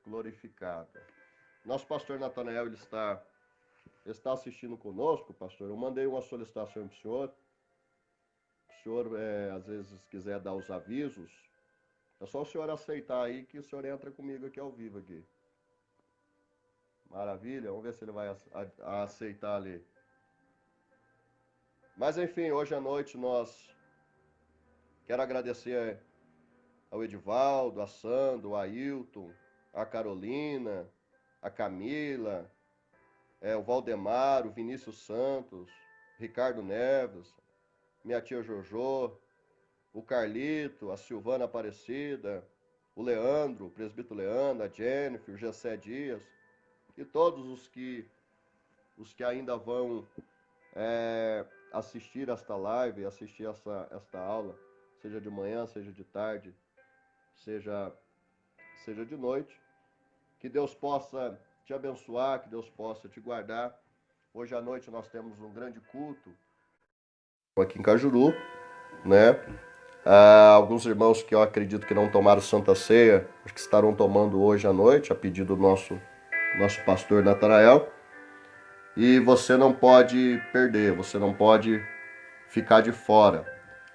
glorificado. Nosso pastor Natanael, ele está assistindo conosco, pastor. Eu mandei uma solicitação para o senhor. O senhor, às vezes, quiser dar os avisos, é só o senhor aceitar aí que o senhor entra comigo aqui ao vivo aqui. Maravilha, vamos ver se ele vai aceitar ali. Mas enfim, hoje à noite quero agradecer ao Edivaldo, a Sandro, a Ailton, a Carolina, a Camila, o Valdemar, o Vinícius Santos, Ricardo Neves, minha tia Jojo, o Carlito, a Silvana Aparecida, o Leandro, o presbítero Leandro, a Jennifer, o Gessé Dias, e todos os que ainda vão assistir esta live, assistir esta aula, seja de manhã, seja de tarde, seja de noite. Que Deus possa te abençoar, que Deus possa te guardar. Hoje à noite nós temos um grande culto aqui em Cajuru, né? Alguns irmãos que eu acredito que não tomaram Santa Ceia, acho que estarão tomando hoje à noite, a pedido do nosso pastor Natanael. E você não pode perder, você não pode ficar de fora.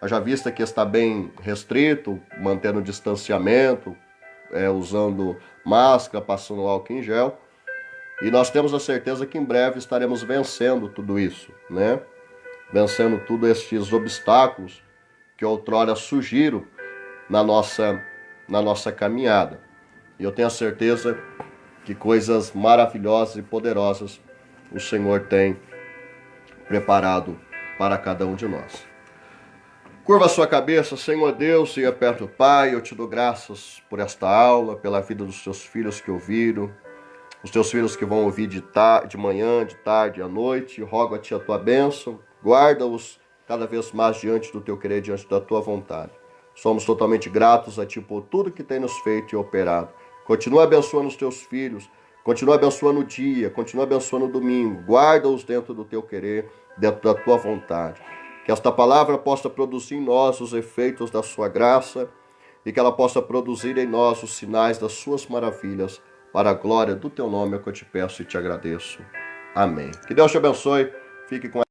Haja vista que está bem restrito, mantendo distanciamento, usando máscara, passando álcool em gel. E nós temos a certeza que em breve estaremos vencendo tudo isso, né? Vencendo todos estes obstáculos que outrora surgiram na nossa caminhada. E eu tenho a certeza que coisas maravilhosas e poderosas o Senhor tem preparado para cada um de nós. Curva a sua cabeça, Senhor Deus, e perto do Pai. Eu te dou graças por esta aula, pela vida dos teus filhos que ouviram, os teus filhos que vão ouvir de manhã, de tarde, à noite. Rogo a ti a tua bênção, guarda-os cada vez mais diante do teu querer, diante da tua vontade. Somos totalmente gratos a ti por tudo que tem nos feito e operado. Continua abençoando os teus filhos, continua abençoando o dia, continua abençoando o domingo. Guarda-os dentro do teu querer, dentro da tua vontade. Que esta palavra possa produzir em nós os efeitos da sua graça e que ela possa produzir em nós os sinais das suas maravilhas, para a glória do teu nome, é o que eu te peço e te agradeço. Amém. Que Deus te abençoe. Fique com